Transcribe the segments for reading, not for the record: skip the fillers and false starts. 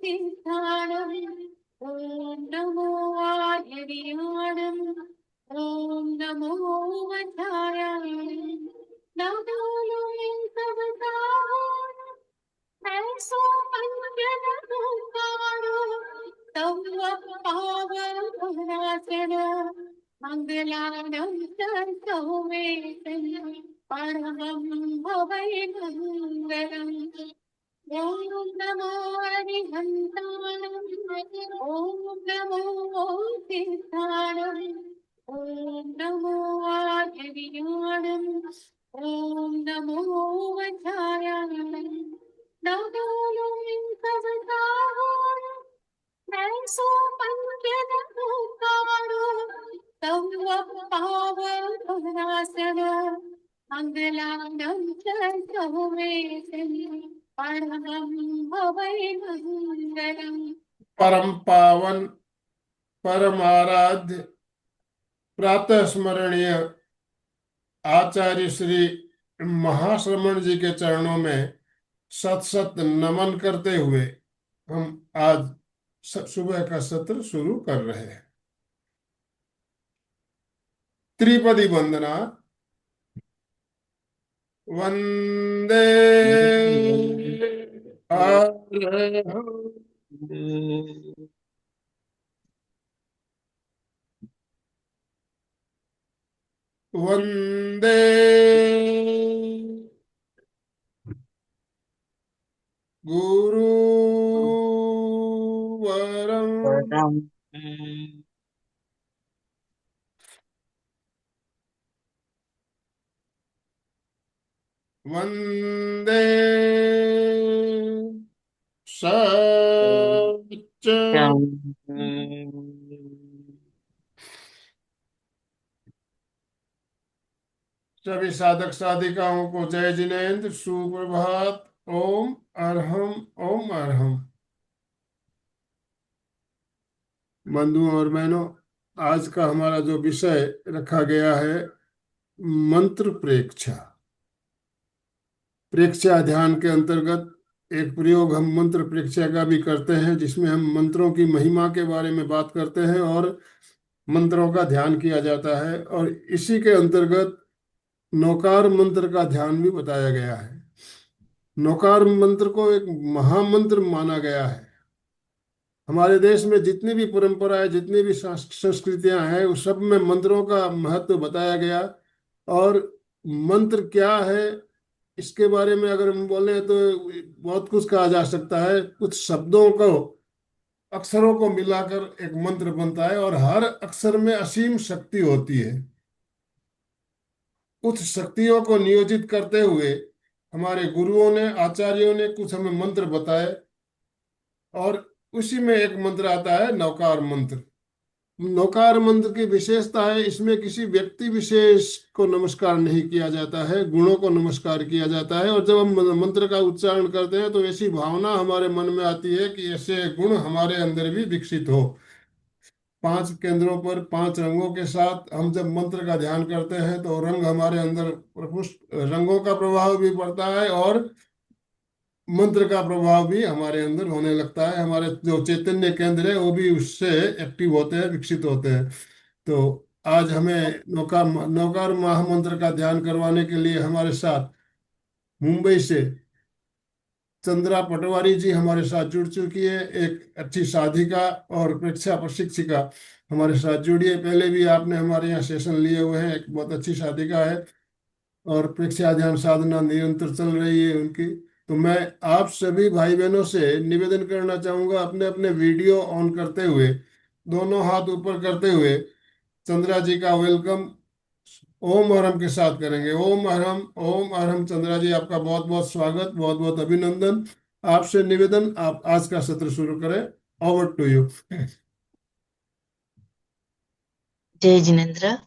सिद्धाणम् ॐ नमो वायुर्याणम् ॐ नमो वधायाय नमो लोकवताय ऐसो मंगल पुकारो तव पावन भराचर मंगलानं सर्ववेदन परमं भवै मंगलम् ॐ नमो हरिहन्ताणम् ॐ नमो सिद्धाणम् ॐ नमो आर्यवियाणम् ॐ नमो वधायाय नमो लोकवताय ऐसो मंगल पुकारो तव पावन भराचर मंगलानं सर्ववेदन परमं भवै मंगलम्। परम पावन परमाराध्य प्रातः स्मरणीय आचार्य श्री महाश्रमण जी के चरणों में सत सत नमन करते हुए हम आज सुबह का सत्र शुरू कर रहे हैं। त्रिपदी वंदना। वंदे वंदे गुरुवरं वंदे सच्चिदानंद। सभी साधक साधिकाओं को जय जिनेन्द्र, सुप्रभात। ओम अरहम, ओम अरहम। बंधुओं और बहनों, आज का हमारा जो विषय रखा गया है, मंत्र प्रेक्षा। प्रेक्षा ध्यान के अंतर्गत एक प्रयोग हम मंत्र प्रेक्षा का भी करते हैं, जिसमें हम मंत्रों की महिमा के बारे में बात करते हैं और मंत्रों का ध्यान किया जाता है। और इसी के अंतर्गत नौकार मंत्र का ध्यान भी बताया गया है। नौकार मंत्र को एक महामंत्र माना गया है। हमारे देश में जितनी भी परंपराएं, जितनी भी संस्कृतियां हैं, उस सब में मंत्रों का महत्व बताया गया। और मंत्र क्या है, इसके बारे में अगर हम बोले तो बहुत कुछ कहा जा सकता है। कुछ शब्दों को, अक्षरों को मिलाकर एक मंत्र बनता है और हर अक्षर में असीम शक्ति होती है। उस शक्तियों को नियोजित करते हुए हमारे गुरुओं ने, आचार्यों ने कुछ हमें मंत्र बताए, और उसी में एक मंत्र आता है नौकार मंत्र। नौकार मंत्र की विशेषता है, इसमें किसी व्यक्ति विशेष को नमस्कार नहीं किया जाता है, गुणों को नमस्कार किया जाता है। और जब हम मंत्र का उच्चारण करते हैं तो ऐसी भावना हमारे मन में आती है कि ऐसे गुण हमारे अंदर भी विकसित हो। 5 केंद्रों पर 5 रंगों के साथ हम जब मंत्र का ध्यान करते हैं तो रंग हमारे अंदर प्रपुष्ट, रंगों का प्रभाव भी पड़ता है और मंत्र का प्रभाव भी हमारे अंदर होने लगता है। हमारे जो चैतन्य केंद्र है वो भी उससे एक्टिव होते हैं, विकसित होते हैं। तो आज हमें नौकार महामंत्र का ध्यान करवाने के लिए हमारे साथ मुंबई से चंद्रा पटवारी जी हमारे साथ जुड़ चुकी है। एक अच्छी साधिका और प्रेक्षा प्रशिक्षिका हमारे साथ जुड़ी है। पहले भी आपने हमारे यहाँ सेशन लिए हुए हैं। एक बहुत अच्छी साधिका है और प्रेक्षा ध्यान साधना निरंतर चल रही है उनकी। तो मैं आप सभी भाई बहनों से निवेदन करना चाहूंगा, अपने अपने वीडियो ऑन करते हुए, दोनों हाथ ऊपर करते हुए चंद्रा जी का वेलकम ओम अरहम के साथ करेंगे। ओम अरहम, ओम अरहम। चंद्रा जी, आपका बहुत बहुत स्वागत, बहुत बहुत अभिनंदन। आपसे निवेदन, आप आज का सत्र शुरू करें। Over to you. जय जिनेन्द्र।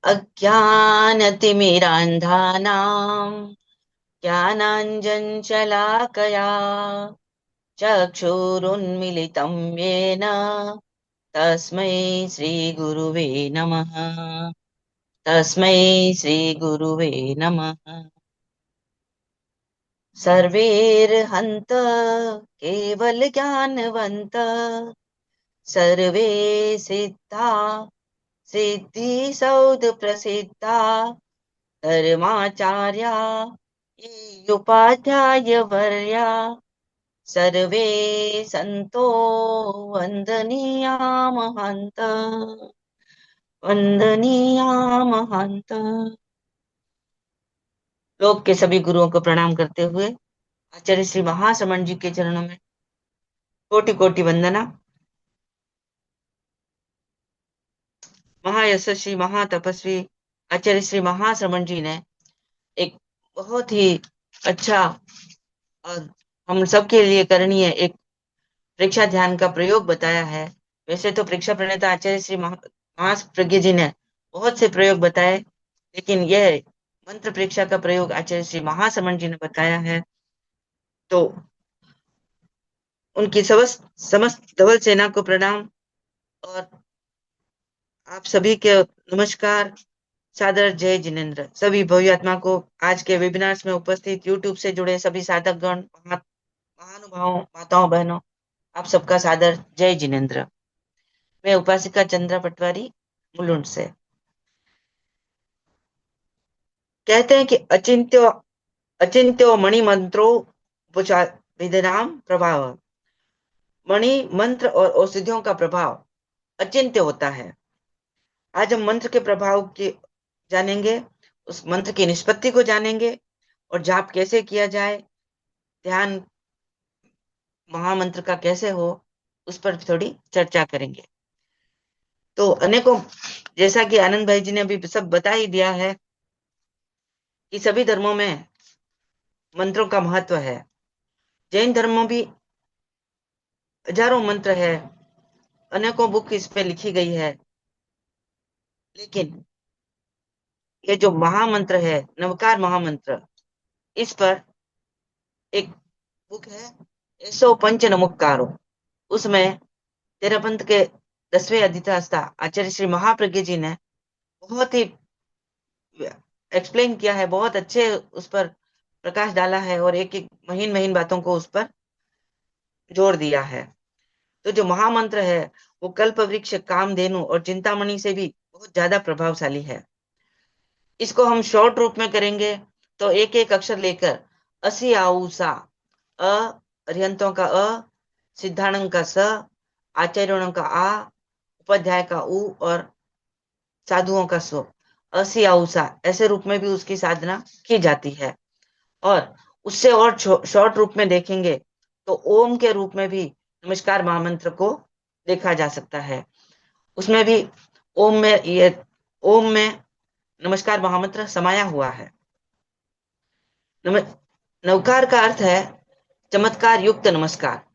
अज्ञानतिमिरान्धानाम् ज्ञानाञ्जनशलाकया चक्षुरुन्मिलितं येन तस्मै श्रीगुरुवे नमः। तस्मै श्रीगुरुवे नमः। सर्वेर्हन्त केवल ज्ञानवन्त सर्वे सिद्धा सिद्धि सौध प्रसिद्धा धर्माचार्या उपाध्याय वर्या सर्वे संतो वंदनीया महंत वंदनीया महंत। लोक के सभी गुरुओं को प्रणाम करते हुए आचार्य श्री महाश्रमण जी के चरणों में कोटि कोटि वंदना। महायशस्वी महातपस्वी आचार्य श्री महाश्रमण जी ने एक बहुत ही अच्छा और हम सबके लिए करणीय एक परीक्षा ध्यान का प्रयोग बताया है। वैसे तो परीक्षा प्रणेता आचार्य श्री महाप्रज्ञ जी ने बहुत से प्रयोग बताए, लेकिन यह मंत्र परीक्षा का प्रयोग आचार्य श्री महाश्रमण जी ने बताया है। तो उनकी समस्त धवल सेना को प्रणाम और आप सभी के नमस्कार, सादर जय जिनेन्द्र। सभी भव्यात्मा को आज के वेबिनार्स में उपस्थित यूट्यूब से जुड़े सभी साधक गण, महानुभावों, माताओं, बहनों, आप सबका सादर जय जिनेन्द्र। मैं उपासिका चंद्रा पटवारी मुलुंड से। कहते हैं कि अचिंत्यो मणि मंत्रो विधिनाम प्रभाव। मणि मंत्र और औषधियों का प्रभाव अचिंत्य होता है। आज हम मंत्र के प्रभाव की जानेंगे, उस मंत्र की निष्पत्ति को जानेंगे और जाप कैसे किया जाए, ध्यान महामंत्र का कैसे हो, उस पर थोड़ी चर्चा करेंगे। तो अनेकों, जैसा कि आनंद भाई जी ने अभी सब बता ही दिया है कि सभी धर्मों में मंत्रों का महत्व है। जैन धर्म में भी हजारों मंत्र है, अनेकों बुक इस पे लिखी गई है, लेकिन ये जो महामंत्र है, नवकार महामंत्र, इस पर एक बुक है 105 नमोकारो। उसमें तेरापंथ के 10वें अधिष्ठाता आचार्य श्री महाप्रज्ञ जी ने बहुत ही एक्सप्लेन किया है, बहुत अच्छे उस पर प्रकाश डाला है और एक एक महीन महीन बातों को उस पर जोड़ दिया है। तो जो महामंत्र है वो कल्प वृक्ष, कामधेनु और चिंतामणि से भी बहुत ज्यादा प्रभावशाली है। इसको हम शॉर्ट रूप में करेंगे तो एक एक अक्षर लेकर असी आऊसा, अ अरिहंतों का अ, सिद्धाणं का स, आचार्यों का आ, उपाध्याय का उ और साधुओं का सो, असी आऊसा, ऐसे रूप में भी उसकी साधना की जाती है। और उससे और शॉर्ट रूप में देखेंगे तो ओम के रूप में भी नमस्कार महामंत्र को देखा जा सकता है। उसमें भी ओम में नमस्कार महामंत्र समाया हुआ है। नवकार का अर्थ है चमत्कार युक्त नमस्कार।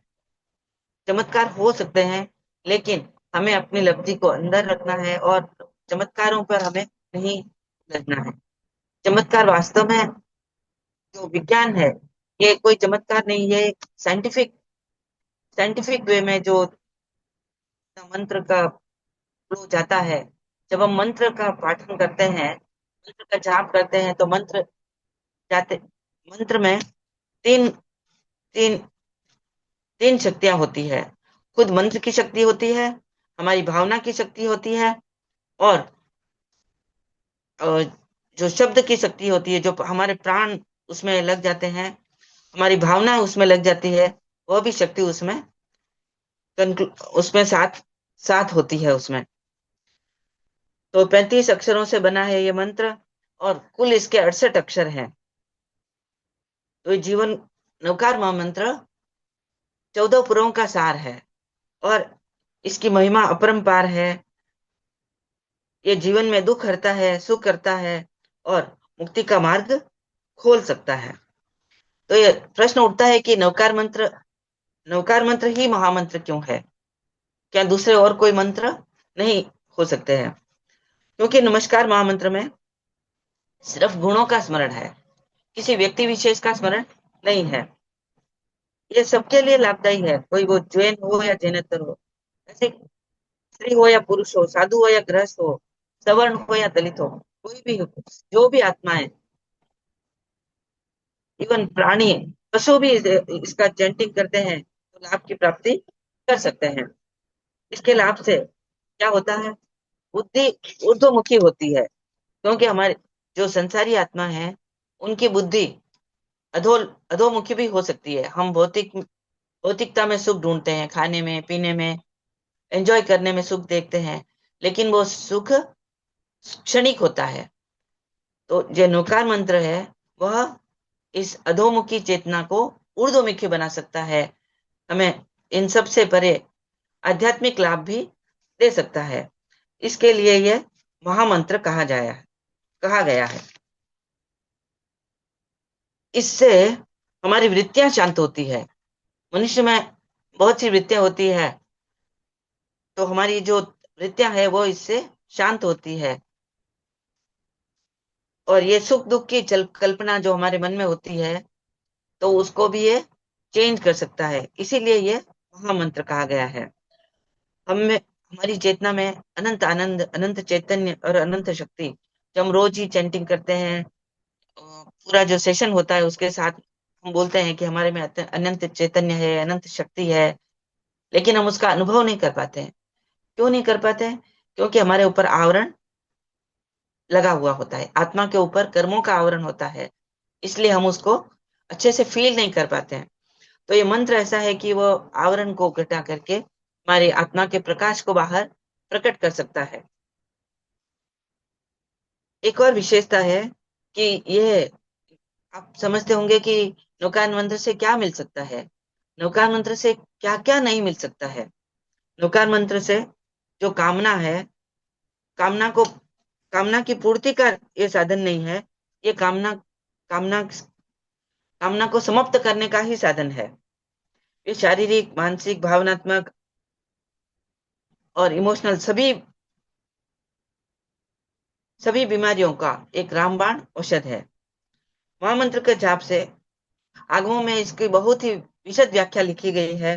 चमत्कार हो सकते हैं, लेकिन हमें अपनी लब्धि को अंदर रखना है और चमत्कारों पर हमें नहीं लगना है। चमत्कार वास्तव में जो विज्ञान है, ये कोई चमत्कार नहीं, ये साइंटिफिक वे में जो मंत्र का फ्लो जाता है। जब हम मंत्र का पाठन करते हैं, मंत्र का जाप करते हैं, तो मंत्र में तीन तीन तीन शक्तियां होती है। खुद मंत्र की शक्ति होती है, हमारी भावना की शक्ति होती है, और जो शब्द की शक्ति होती है, जो हमारे प्राण उसमें लग जाते हैं, हमारी भावना उसमें लग जाती है, वह भी शक्ति उसमें साथ साथ होती है उसमें। तो 35 अक्षरों से बना है ये मंत्र और कुल इसके 68 अक्षर हैं। तो ये जीवन नवकार महामंत्र 14 पुरों का सार है और इसकी महिमा अपरंपार है। ये जीवन में दुख हरता है, सुख करता है और मुक्ति का मार्ग खोल सकता है। तो ये प्रश्न उठता है कि नवकार मंत्र ही महामंत्र क्यों है? क्या दूसरे और कोई मंत्र नहीं हो सकते हैं? क्योंकि नमस्कार महामंत्र में सिर्फ गुणों का स्मरण है, किसी व्यक्ति विशेष का स्मरण नहीं है। ये सबके लिए लाभदायी है, कोई वो जैन हो या जैनेतर हो, ऐसे स्त्री हो या पुरुष हो, साधु हो या गृहस्थ हो, सवर्ण हो या दलित हो, कोई भी हो, जो भी आत्मा है, इवन प्राणी पशु भी इसका चैंटिंग करते हैं तो लाभ की प्राप्ति कर सकते हैं। इसके लाभ से क्या होता है, बुद्धि ऊर्ध्वमुखी होती है, क्योंकि हमारे जो संसारी आत्मा है उनकी बुद्धि अधो अधोमुखी भी हो सकती है। हम भौतिकता में सुख ढूंढते हैं, खाने में, पीने में, एंजॉय करने में सुख देखते हैं, लेकिन वो सुख क्षणिक होता है। तो जो नौकार मंत्र है वह इस अधोमुखी चेतना को ऊर्ध्वमुखी बना सकता है, हमें इन सब से परे आध्यात्मिक लाभ भी दे सकता है। इसके लिए यह महामंत्र कहा गया है। इससे हमारी वृत्तियां शांत होती है। मनुष्य में बहुत सी वृत्तियां होती है, तो हमारी जो वृत्तियां है वो इससे शांत होती है, और ये सुख दुख की कल्पना जो हमारे मन में होती है तो उसको भी ये चेंज कर सकता है। इसीलिए ये महामंत्र कहा गया है। हमें हमारी चेतना में अनंत आनंद, अनंत चैतन्य और अनंत शक्ति, जब हम रोज ही चैंटिंग करते हैं, पूरा जो सेशन होता है उसके साथ हम बोलते हैं कि हमारे में अनंत चैतन्य है, अनंत शक्ति है, लेकिन हम उसका अनुभव नहीं कर पाते हैं। क्यों नहीं कर पाते हैं? क्योंकि हमारे ऊपर आवरण लगा हुआ होता है, आत्मा के ऊपर कर्मों का आवरण होता है, इसलिए हम उसको अच्छे से फील नहीं कर पाते हैं। तो ये मंत्र ऐसा है कि वो आवरण को घटा करके हमारी आत्मा के प्रकाश को बाहर प्रकट कर सकता है। एक और विशेषता है कि ये आप समझते होंगे कि नौकार मंत्र से क्या मिल सकता है, नौकार मंत्र से क्या क्या नहीं मिल सकता है। नौकार मंत्र से जो कामना है, कामना को कामना की पूर्ति का ये साधन नहीं है, ये कामना कामना कामना को समाप्त करने का ही साधन है। ये शारीरिक, मानसिक, भावनात्मक और इमोशनल सभी बीमारियों का एक रामबाण औषध है। महामंत्र के जाप से आगमों में इसकी बहुत ही विशद व्याख्या लिखी गई है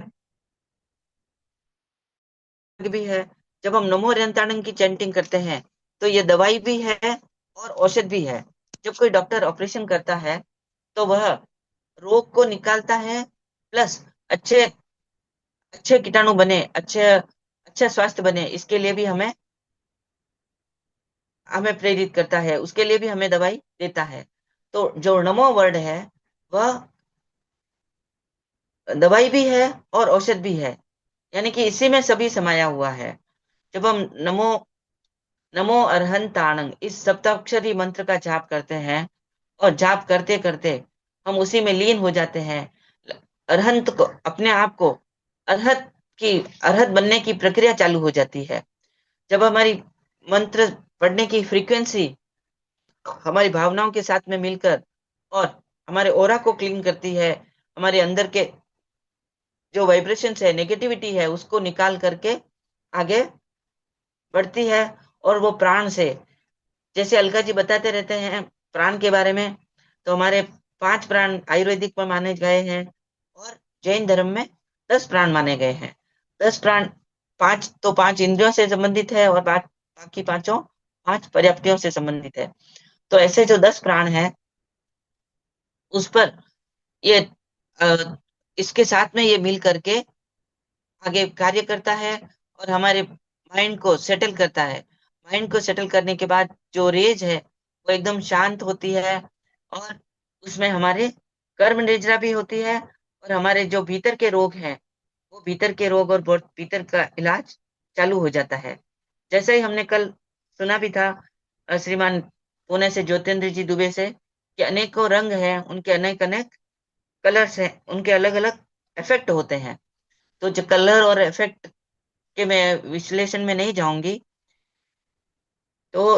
भी है। जब हम नमो अरिहंताणं की चैंटिंग करते हैं तो ये दवाई भी है और औषध भी है। जब कोई डॉक्टर ऑपरेशन करता है तो वह रोग को निकालता है, प्लस अच्छे अच्छे कीटाणु बने, अच्छा स्वास्थ्य बने, इसके लिए भी हमें हमें प्रेरित करता है, उसके लिए भी हमें दवाई देता है। तो जो नमो वर्ड है वह दवाई भी है और औषध भी है, यानी कि इसी में सभी समाया हुआ है। जब हम नमो नमो अरहंताणं इस सप्ताक्षरी मंत्र का जाप करते हैं, और जाप करते करते हम उसी में लीन हो जाते हैं, अरहंत को, अपने आप को अरहत बनने की प्रक्रिया चालू हो जाती है। जब हमारी मंत्र पढ़ने की फ्रीक्वेंसी हमारी भावनाओं के साथ में मिलकर और हमारे ओरा को क्लीन करती है, हमारे अंदर के जो वाइब्रेशंस है, नेगेटिविटी है, उसको निकाल करके आगे बढ़ती है। और वो प्राण से, जैसे अलका जी बताते रहते हैं प्राण के बारे में, तो हमारे 5 प्राण आयुर्वेदिक में माने गए हैं और जैन धर्म में 10 प्राण माने गए हैं। 10 प्राण, 5 इंद्रियों से संबंधित है और बाकी 5 पर्याप्तियों से संबंधित है। तो ऐसे जो 10 प्राण है उस पर ये इसके साथ में ये मिल करके आगे कार्य करता है और हमारे माइंड को सेटल करता है। माइंड को सेटल करने के बाद जो रेज है वो एकदम शांत होती है, और उसमें हमारे कर्म निद्रा भी होती है, और हमारे जो भीतर के रोग हैं वो भीतर के रोग और भीतर का इलाज चालू हो जाता है। जैसे ही हमने कल सुना भी था श्रीमान पुणे से ज्योतिन्द्र जी दुबे से, कि अनेकों रंग हैं, उनके अनेक अनेक कलर्स हैं, उनके अलग अलग इफेक्ट होते हैं। तो जो कलर और इफेक्ट के मैं विश्लेषण में नहीं जाऊंगी, तो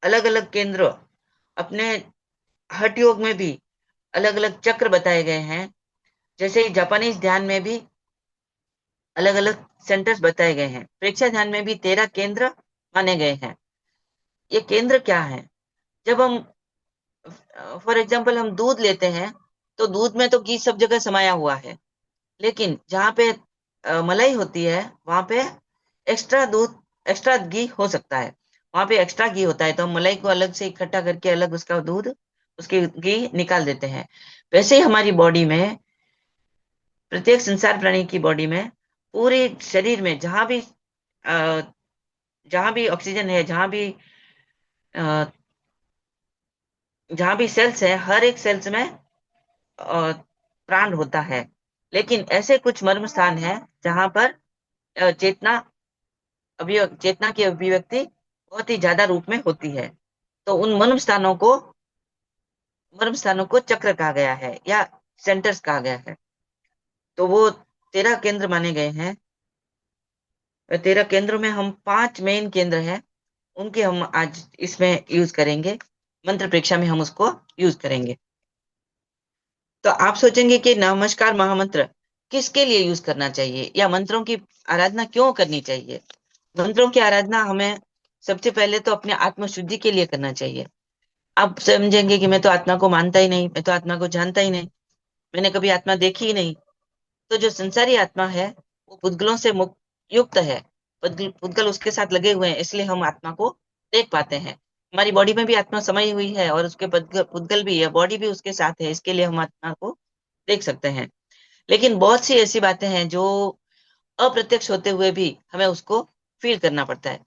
अलग अलग केंद्र अपने हठ योग में भी अलग अलग चक्र बताए गए हैं। जैसे जापानीज ध्यान में भी अलग अलग सेंटर्स बताए गए हैं। प्रेक्षा ध्यान में भी 13 केंद्र माने गए हैं। ये केंद्र क्या है? जब हम फॉर एग्जाम्पल हम दूध लेते हैं तो दूध में तो घी सब जगह समाया हुआ है, लेकिन जहाँ पे मलाई होती है वहां पे एक्स्ट्रा घी हो सकता है, वहां पे एक्स्ट्रा घी होता है, तो हम मलाई को अलग से इकट्ठा करके अलग उसका दूध उसकी घी निकाल देते हैं। वैसे ही हमारी बॉडी में, प्रत्येक संसार प्राणी की बॉडी में, पूरे शरीर में जहां भी ऑक्सीजन है, अ, जहां भी सेल्स है, हर एक सेल्स में प्राण होता है। लेकिन ऐसे कुछ मर्म स्थान है जहां पर चेतना की अभिव्यक्ति बहुत ही ज्यादा रूप में होती है। तो उन मर्म स्थानों को चक्र कहा गया है या सेंटर्स कहा गया है। तो वो 13 केंद्र माने गए हैं। 13 केंद्रों में हम 5 मेन केंद्र हैं, उनके हम आज इसमें यूज करेंगे, मंत्र परीक्षा में हम उसको यूज करेंगे। तो आप सोचेंगे कि नमस्कार महामंत्र किसके लिए यूज करना चाहिए, या मंत्रों की आराधना क्यों करनी चाहिए। मंत्रों की आराधना हमें सबसे पहले तो अपने आत्म शुद्धि के लिए करना चाहिए। आप समझेंगे कि मैं तो आत्मा को मानता ही नहीं, मैं तो आत्मा को जानता ही नहीं, मैंने कभी आत्मा देखी ही नहीं। तो जो संसारी आत्मा है वो पुद्गलों से मुक्त युक्त है। पुद्गल उसके साथ लगे हुए हैं, इसलिए हम आत्मा को देख पाते हैं। हमारी बॉडी में भी आत्मा समाई हुई है और उसके पुद्गल भी है, बॉडी भी उसके साथ है, इसके लिए हम आत्मा को देख सकते हैं। लेकिन बहुत सी ऐसी बातें हैं जो अप्रत्यक्ष होते हुए भी हमें उसको फील करना पड़ता है।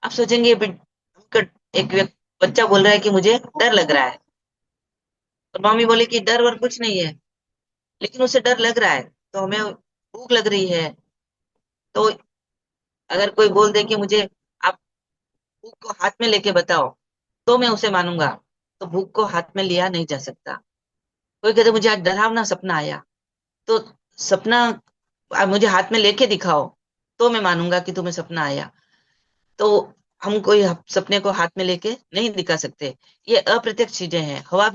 आप सोचेंगे बच्चा बोल रहा है कि मुझे डर लग रहा है, और मम्मी बोले कि डर और कुछ नहीं है, लेकिन उसे डर लग रहा है। तो हमें भूख लग रही है, तो अगर कोई बोल दे कि मुझे आप भूख को हाथ में लेके बताओ, तो मैं उसे मानूंगा। तो भूख को हाथ में लिया नहीं जा सकता। कोई कहते मुझे आज डरावना सपना आया, तो सपना आप मुझे हाथ में लेके दिखाओ, तो मैं मानूंगा कि तुम्हें सपना आया। तो हम कोई सपने को हाथ में लेके नहीं दिखा सकते। ये अप्रत्यक्ष चीजें हैं। हवा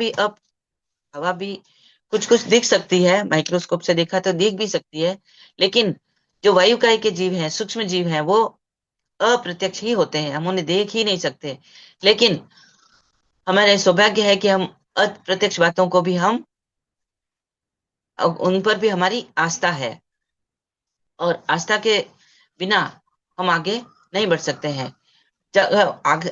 भी कुछ कुछ दिख सकती है, माइक्रोस्कोप से देखा तो दिख भी सकती है, लेकिन जो वायुकाय के जीव हैं, सूक्ष्म जीव हैं, वो अप्रत्यक्ष ही होते हैं, हम उन्हें देख ही नहीं सकते। लेकिन हमारे सौभाग्य है कि हम अप्रत्यक्ष बातों को भी हम उन पर भी हमारी आस्था है, और आस्था के बिना हम आगे नहीं बढ़ सकते हैं।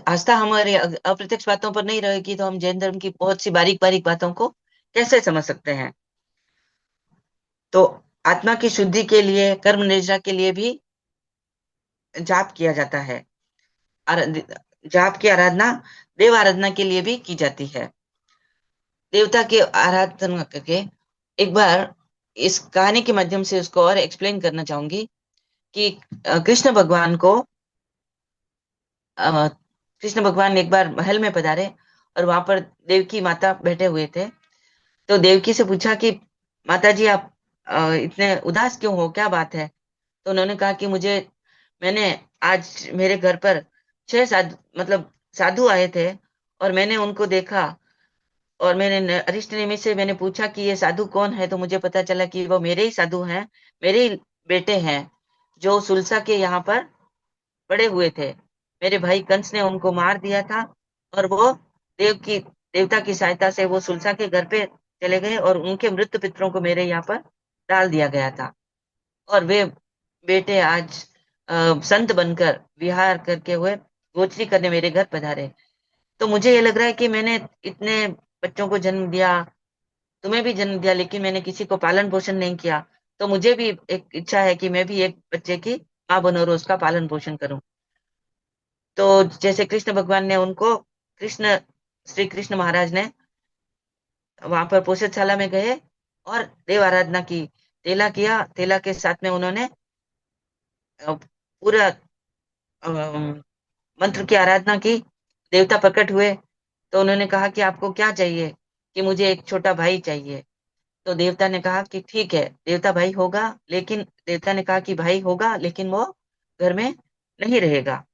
आस्था हमारे अप्रत्यक्ष बातों पर नहीं रहेगी तो हम जैन धर्म की बहुत सी बारीक बारीक बातों को कैसे समझ सकते हैं। तो आत्मा की शुद्धि के लिए, कर्म निद्रा के लिए भी जाप किया जाता है। जाप की आराधना देव आराधना के लिए भी की जाती है। देवता के आराधना करके, एक बार इस कहानी के माध्यम से उसको और एक्सप्लेन करना चाहूंगी कि कृष्ण भगवान को अ, कृष्ण भगवान एक बार महल में पधारे, और वहां पर देवकी माता बैठे हुए थे। तो देवकी से पूछा कि माता जी आप इतने उदास क्यों हो, क्या बात है। तो उन्होंने कहा कि मैंने आज मेरे घर पर 6 साधु, मतलब साधु आए थे, और मैंने उनको देखा, और मैंने अरिष्ट नेमि से मैंने पूछा कि ये साधु कौन है, तो मुझे पता चला कि वो मेरे ही साधु हैं, मेरे ही बेटे हैं, जो सुलसा के यहाँ पर बड़े हुए थे। मेरे भाई कंस ने उनको मार दिया था, और वो देवता की सहायता से वो सुलसा के घर पे चले गए, और उनके मृत पितरों को मेरे यहाँ पर डाल दिया गया था। और वे बेटे आज संत बनकर विहार करके हुए गोचरी करने मेरे घर पधारे। तो मुझे ये लग रहा है कि मैंने इतने बच्चों को जन्म दिया, तुम्हें भी जन्म दिया, लेकिन मैंने किसी को पालन पोषण नहीं किया। तो मुझे भी एक इच्छा है कि मैं भी एक बच्चे की माँ बनूं और उसका पालन पोषण करूं। तो जैसे कृष्ण भगवान ने उनको, कृष्ण श्री कृष्ण महाराज ने वहां पर पोषदशाला में गए और देव आराधना की, तेला किया, तेला के साथ में उन्होंने पूरा मंत्र की आराधना की। देवता प्रकट हुए, तो उन्होंने कहा कि आपको क्या चाहिए, कि मुझे एक छोटा भाई चाहिए। तो देवता ने कहा कि ठीक है, देवता भाई होगा, लेकिन देवता ने कहा कि भाई होगा लेकिन वो घर में नहीं रहेगा।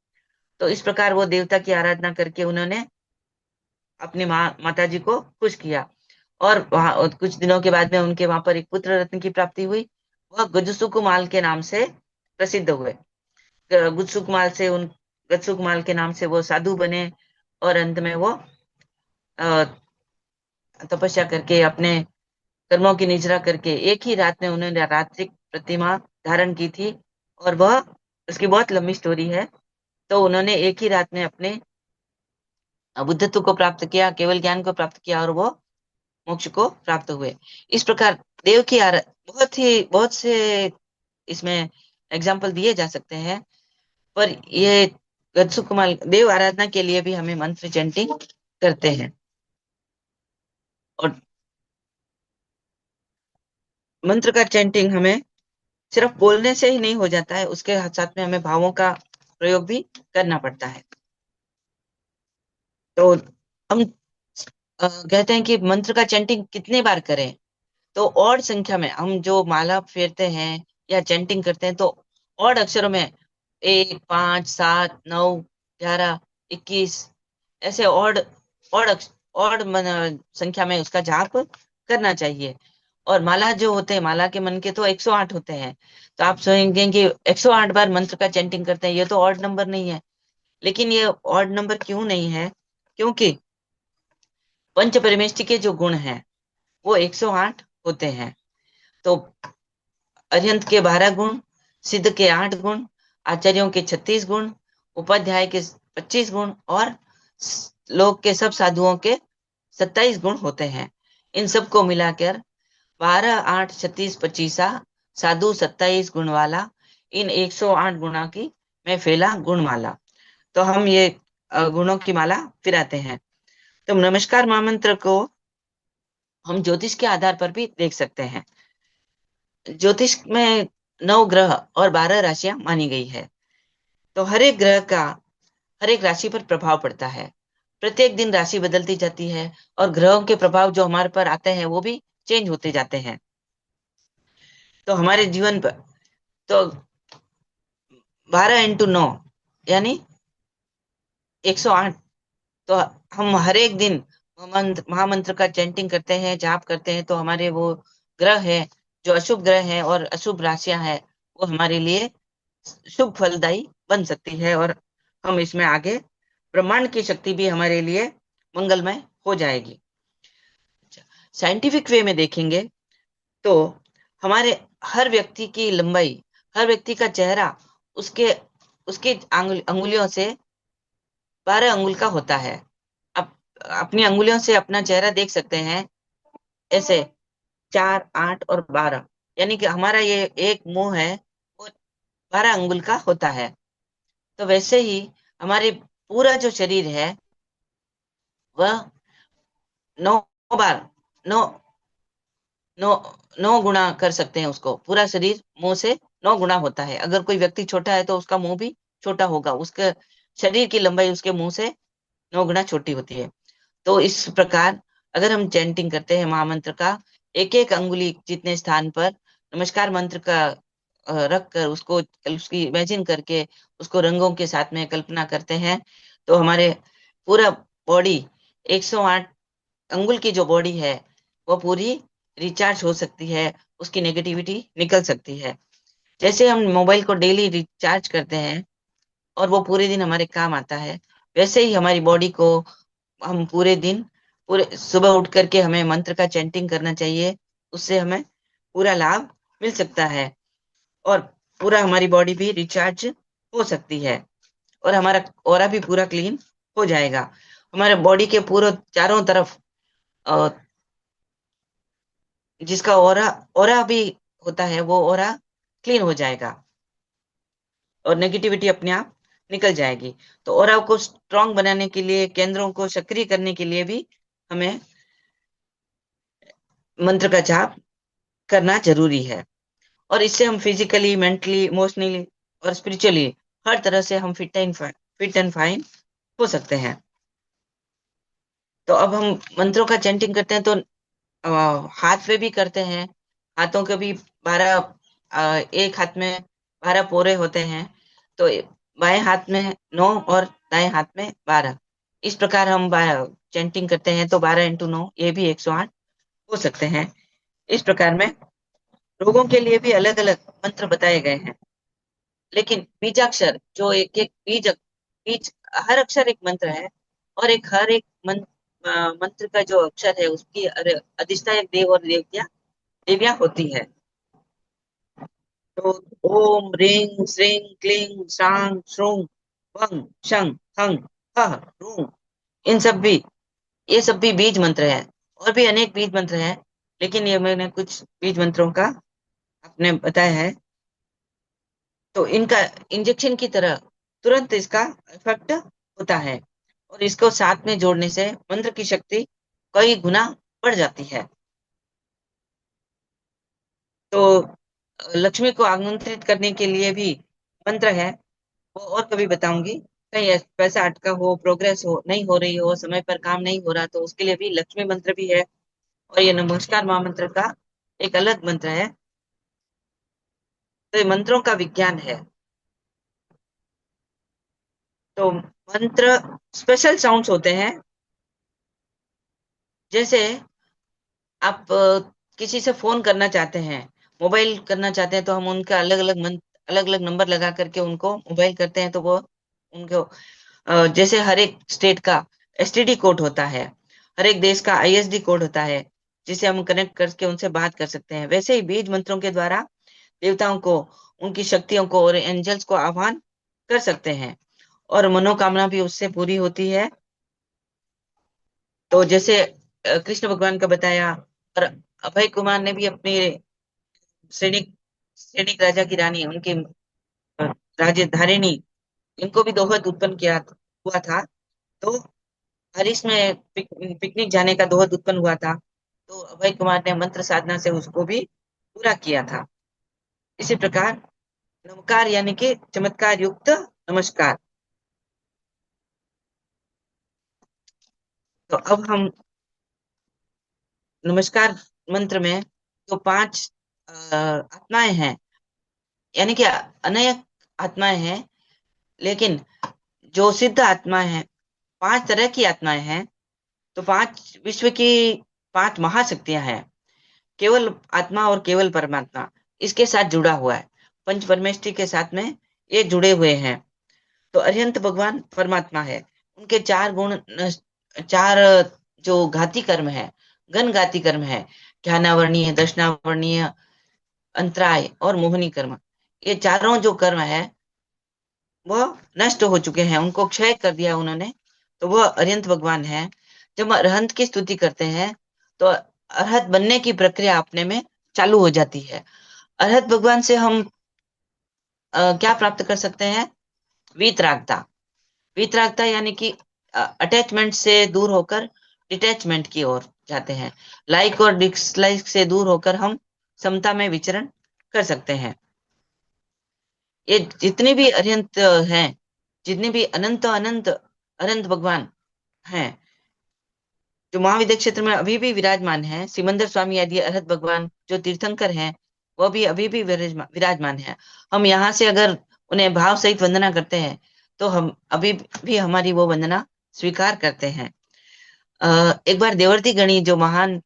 तो इस प्रकार वो देवता की आराधना करके उन्होंने अपनी माता जी को खुश किया। और वहां कुछ दिनों के बाद में उनके वहां पर एक पुत्र रत्न की प्राप्ति हुई। वह गजसुकुमाल के नाम से प्रसिद्ध हुए। गुजसुकमाल से उन गजसुकमाल के नाम से वो साधु बने, और अंत में वो अ, तपस्या करके, अपने कर्मों की निजरा करके, एक ही रात में उन्होंने रात्रिक प्रतिमा धारण की थी। और वह, उसकी बहुत लंबी स्टोरी है। तो उन्होंने एक ही रात में अपने बुद्धत्व को प्राप्त किया, केवल ज्ञान को प्राप्त किया और वो मोक्ष को प्राप्त हुए। इस प्रकार देव की बहुत से इसमें एग्जाम्पल दिए जा सकते हैं। पर ये गत्सु कुमार देव आराधना के लिए भी हमें मंत्र चैंटिंग करते हैं। और मंत्र का चैंटिंग हमें सिर्फ बोलने से ही नहीं हो जाता है, उसके साथ में हमें भावों का प्रयोग भी करना पड़ता है। तो हम कहते हैं कि मंत्र का चैंटिंग कितने बार करें, तो ऑड संख्या में हम जो माला फेरते हैं या चैंटिंग करते हैं तो ऑड अक्षरों में 1, 5, 7, 9, 11, 21 ऐसे ऑड ऑड संख्या में उसका जाप करना चाहिए। और माला जो होते हैं, माला के मन के तो 108 होते हैं। तो आप सोचेंगे कि 108 बार मंत्र का चैंटिंग करते हैं, ये तो ऑड नंबर नहीं है। लेकिन ये ऑड नंबर क्यों नहीं है? क्योंकि पंच परमेष्टि के जो गुण हैं वो 108 होते हैं। तो अरिहंत के 12 गुण, सिद्ध के 8 गुण, आचार्यों के 36 गुण, उपाध्याय के 25 गुण और लोक के सब साधुओं के 27 गुण होते हैं। इन सबको मिलाकर 12, 8, 36, 25 साधु 27 गुण वाला इन 108 गुणा की मैं फैला गुणमाला। तो हम ये गुणों की माला फिराते हैं। तो नमस्कार महामंत्र को हम ज्योतिष के आधार पर भी देख सकते हैं। ज्योतिष में 9 ग्रह और 12 राशियां मानी गई है। तो हर एक ग्रह का हर एक राशि पर प्रभाव पड़ता है। प्रत्येक दिन राशि बदलती जाती है और ग्रहों के प्रभाव जो हमारे पर आते हैं वो भी चेंज होते जाते हैं। तो हमारे जीवन पर तो 12 × 9 यानी 108। तो हम हर एक दिन महामंत्र का चैंटिंग करते हैं, जाप करते हैं, तो हमारे वो ग्रह है जो अशुभ ग्रह है और अशुभ राशियां हैं वो हमारे लिए शुभ फलदायी बन सकती है। और हम इसमें आगे ब्रह्मांड की शक्ति भी हमारे लिए मंगलमय हो जाएगी। साइंटिफिक वे में देखेंगे तो हमारे हर व्यक्ति की लंबाई, हर व्यक्ति का चेहरा उसके उसके अंगुलियों से 12 अंगुल का होता है। आप अपनी अंगुलियों से अपना चेहरा देख सकते हैं, ऐसे 4, 8 और 12, यानी कि हमारा ये एक मुंह है वो 12 अंगुल का होता है। तो वैसे ही हमारे पूरा जो शरीर है वह 9 बार 9 9 9 गुना कर सकते हैं उसको। पूरा शरीर मुंह से 9 गुना होता है। अगर कोई व्यक्ति छोटा है तो उसका मुंह भी छोटा होगा, उसके शरीर की लंबाई उसके मुंह से 9 गुना छोटी होती है। तो इस प्रकार अगर हम चैंटिंग करते हैं महामंत्र का, एक एक अंगुली जितने स्थान पर नमस्कार मंत्र का रख कर उसको उसकी इमेजिन करके उसको रंगों के साथ में कल्पना करते हैं, तो हमारे पूरा बॉडी 108 अंगुल की जो बॉडी है वो पूरी रिचार्ज हो सकती है, उसकी नेगेटिविटी निकल सकती है। जैसे हम मोबाइल को डेली रिचार्ज करते हैं और वो पूरे दिन हमारे काम आता है, वैसे ही हमारी बॉडी को हम पूरे दिन पूरे सुबह उठ करके हमें मंत्र का चैंटिंग करना चाहिए। उससे हमें पूरा लाभ मिल सकता है और पूरा हमारी बॉडी भी रिचार्ज हो सकती है और हमारा ऑरा भी पूरा क्लीन हो जाएगा। हमारे बॉडी के पूरे चारों तरफ जिसका ऑरा ऑरा भी होता है वो ऑरा क्लीन हो जाएगा और नेगेटिविटी अपने आप निकल जाएगी। तो ऑरा को स्ट्रांग बनाने के लिए, केंद्रों को सक्रिय करने के लिए भी हमें मंत्र का जाप करना जरूरी है। और इससे हम फिजिकली, मेंटली, इमोशनली और स्पिरिचुअली हर तरह से हम फिट एंड फाइन हो सकते हैं। तो अब हम मंत्रों का चैंटिंग करते हैं तो हाथ पे भी करते हैं। हाथों के भी 12 एक हाथ में 12 पोरे होते हैं। तो बाएं हाथ में 9 और दाएं हाथ में 12, इस प्रकार हम चैंटिंग करते हैं। तो 12 × 9 ये भी 108 हो सकते हैं। इस प्रकार में रोगों के लिए भी अलग अलग मंत्र बताए गए हैं। लेकिन बीजाक्षर जो एक एक बीज हर अक्षर एक मंत्र है और हर एक मंत्र का जो अक्षर है उसकी अधिष्ठायक देव और देवियां होती है। तो ओम ह्रीं श्रीं क्लीं श्रां श्रूं वं शं हं हः रूं, ये सब भी बीज मंत्र है। और भी अनेक बीज मंत्र है, लेकिन ये मैंने कुछ बीज मंत्रों का आपने बताया है। तो इनका इंजेक्शन की तरह तुरंत इसका इफेक्ट होता है, और इसको साथ में जोड़ने से मंत्र की शक्ति कई गुना बढ़ जाती है। तो लक्ष्मी को आमंत्रित करने के लिए भी मंत्र है, वो और कभी बताऊंगी। कहीं पैसा अटका हो, प्रोग्रेस हो नहीं हो रही हो, समय पर काम नहीं हो रहा, तो उसके लिए भी लक्ष्मी मंत्र भी है। और ये नमस्कार महामंत्र का एक अलग मंत्र है। तो ये मंत्रों का विज्ञान है। तो मंत्र स्पेशल साउंड्स होते हैं। जैसे आप किसी से फोन करना चाहते हैं, मोबाइल करना चाहते हैं, तो हम उनका अलग अलग नंबर लगा करके उनको मोबाइल करते हैं। तो वो उनको जैसे हर एक स्टेट का एसटीडी कोड होता है, हर एक देश का आईएसडी कोड होता है, जिसे हम कनेक्ट करके उनसे बात कर सकते हैं। वैसे ही बीज मंत्रों के द्वारा देवताओं को, उनकी शक्तियों को और एंजल्स को आह्वान कर सकते हैं, और मनोकामना भी उससे पूरी होती है। तो जैसे कृष्ण भगवान का बताया, और अभय कुमार ने भी अपनी सैनिक सैनिक राजा की रानी, उनकी अ, राजधारिणी, इनको भी दोहद उत्पन्न किया हुआ था। तो बारिश में पिकनिक जाने का दोहद उत्पन्न हुआ था। तो अभय कुमार ने मंत्र साधना से उसको भी पूरा किया था। इसी प्रकार नमकार यानी कि चमत्कार युक्त नमस्कार। तो अब हम नमस्कार मंत्र में जो 5 आत्माएं हैं, यानी कि अनेक आत्माएं हैं, लेकिन जो सिद्ध आत्माएं हैं, 5 तरह की आत्माएं हैं। तो 5 विश्व की 5 महाशक्तियां हैं। केवल आत्मा और केवल परमात्मा इसके साथ जुड़ा हुआ है, पंच परमेष्टि के साथ में ये जुड़े हुए हैं। तो अरिहंत भगवान परमात्मा है। उनके 4 गुण, 4 जो घाती कर्म है, घन घाती कर्म है, ज्ञानावर्णीय, दर्शनावर्णीय, अंतराय और मोहनी कर्म, ये चारों जो कर्म है वह नष्ट हो चुके हैं, उनको क्षय कर दिया उन्होंने। तो वह अरिहंत भगवान है। जब हम अरहंत की स्तुति करते हैं, तो अरहत बनने की प्रक्रिया अपने में चालू हो जाती है। अरहत भगवान से हम क्या प्राप्त कर सकते हैं? वीतरागता। वीतरागता यानी कि अटैचमेंट से दूर होकर डिटैचमेंट की ओर जाते हैं। लाइक और डिसलाइक से दूर होकर हम समता में विचरण कर सकते हैं। ये जितने भी अरिहंत हैं, जितने भी अनंत अनंत अनंत भगवान हैं, जो महाविद्या क्षेत्र में अभी भी विराजमान है, सिमंदर स्वामी आदि अरहत भगवान जो तीर्थंकर हैं, वह भी अभी भी विराजमान है। हम यहाँ से अगर उन्हें भाव सहित वंदना करते हैं, तो हम अभी भी हमारी वो वंदना स्वीकार करते हैं। एक बार देवर्ती गणी जो महान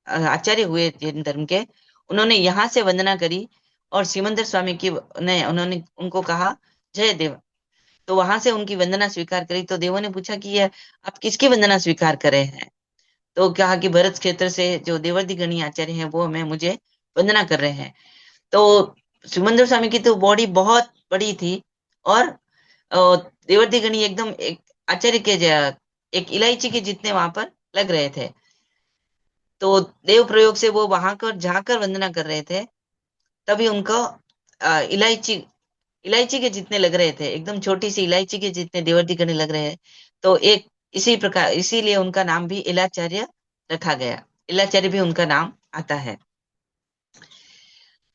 आचार्य हुए जैन धर्म के, उन्होंने यहाँ से वंदना करी, और सिमंदर स्वामी की उन्होंने उनको कहा जय देव। तो वहां से उनकी वंदना स्वीकार करी। तो देवों ने पूछा कि ये आप किसकी वंदना स्वीकार कर रहे हैं? तो कहा कि भरत क्षेत्र से जो देवर्षि गणी आचार्य हैं, वो मुझे वंदना कर रहे हैं। तो सुमंदर स्वामी की तो बॉडी बहुत बड़ी थी, और देवर्षि गणी एकदम एक आचार्य के एक इलायची के जितने वहां पर लग रहे थे। तो देव प्रयोग से वो वहां कर जाकर वंदना कर रहे थे, तभी उनको इलायची इलायची के जितने लग रहे थे, एकदम छोटी सी इलायची के जितने देवर्षि गण लग रहे हैं। तो एक इसी प्रकार, इसीलिए उनका नाम भी इलाचार्य रखा गया। इलाचार्य भी उनका नाम आता है।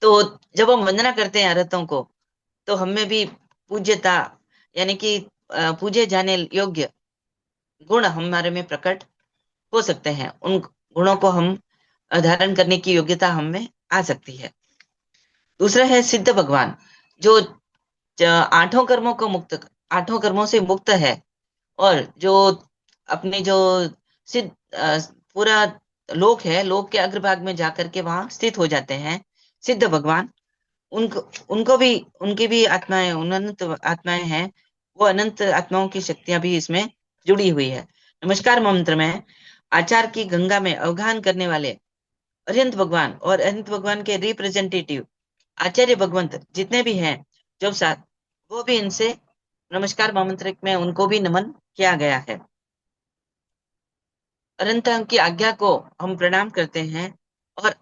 तो जब हम वंदना करते हैं अरहतों को, तो हमें भी पूज्यता, यानी कि पूजे जाने योग्य गुण हमारे में प्रकट हो सकते हैं। उन गुणों को हम धारण करने की योग्यता हम में आ सकती है। दूसरा है सिद्ध भगवान, जो 8 कर्मों से मुक्त है, और जो अपने जो सिद्ध पूरा लोक है, लोक के अग्रभाग में जाकर के वहां स्थित हो जाते हैं सिद्ध भगवान। उनको उनको भी उनकी भी आत्माएं, अनंत आत्माएं हैं। वो अनंत आत्माओं की शक्तियां भी इसमें जुड़ी हुई है। नमस्कार मंत्र में आचार की गंगा में अवगाहन करने वाले अरिहंत भगवान और अरिहंत भगवान के रिप्रेजेंटेटिव आचार्य भगवंत जितने भी हैं, जो साथ, वो भी इनसे नमस्कार महामंत्र में उनको भी नमन किया गया है। अनंत की आज्ञा को हम प्रणाम करते हैं और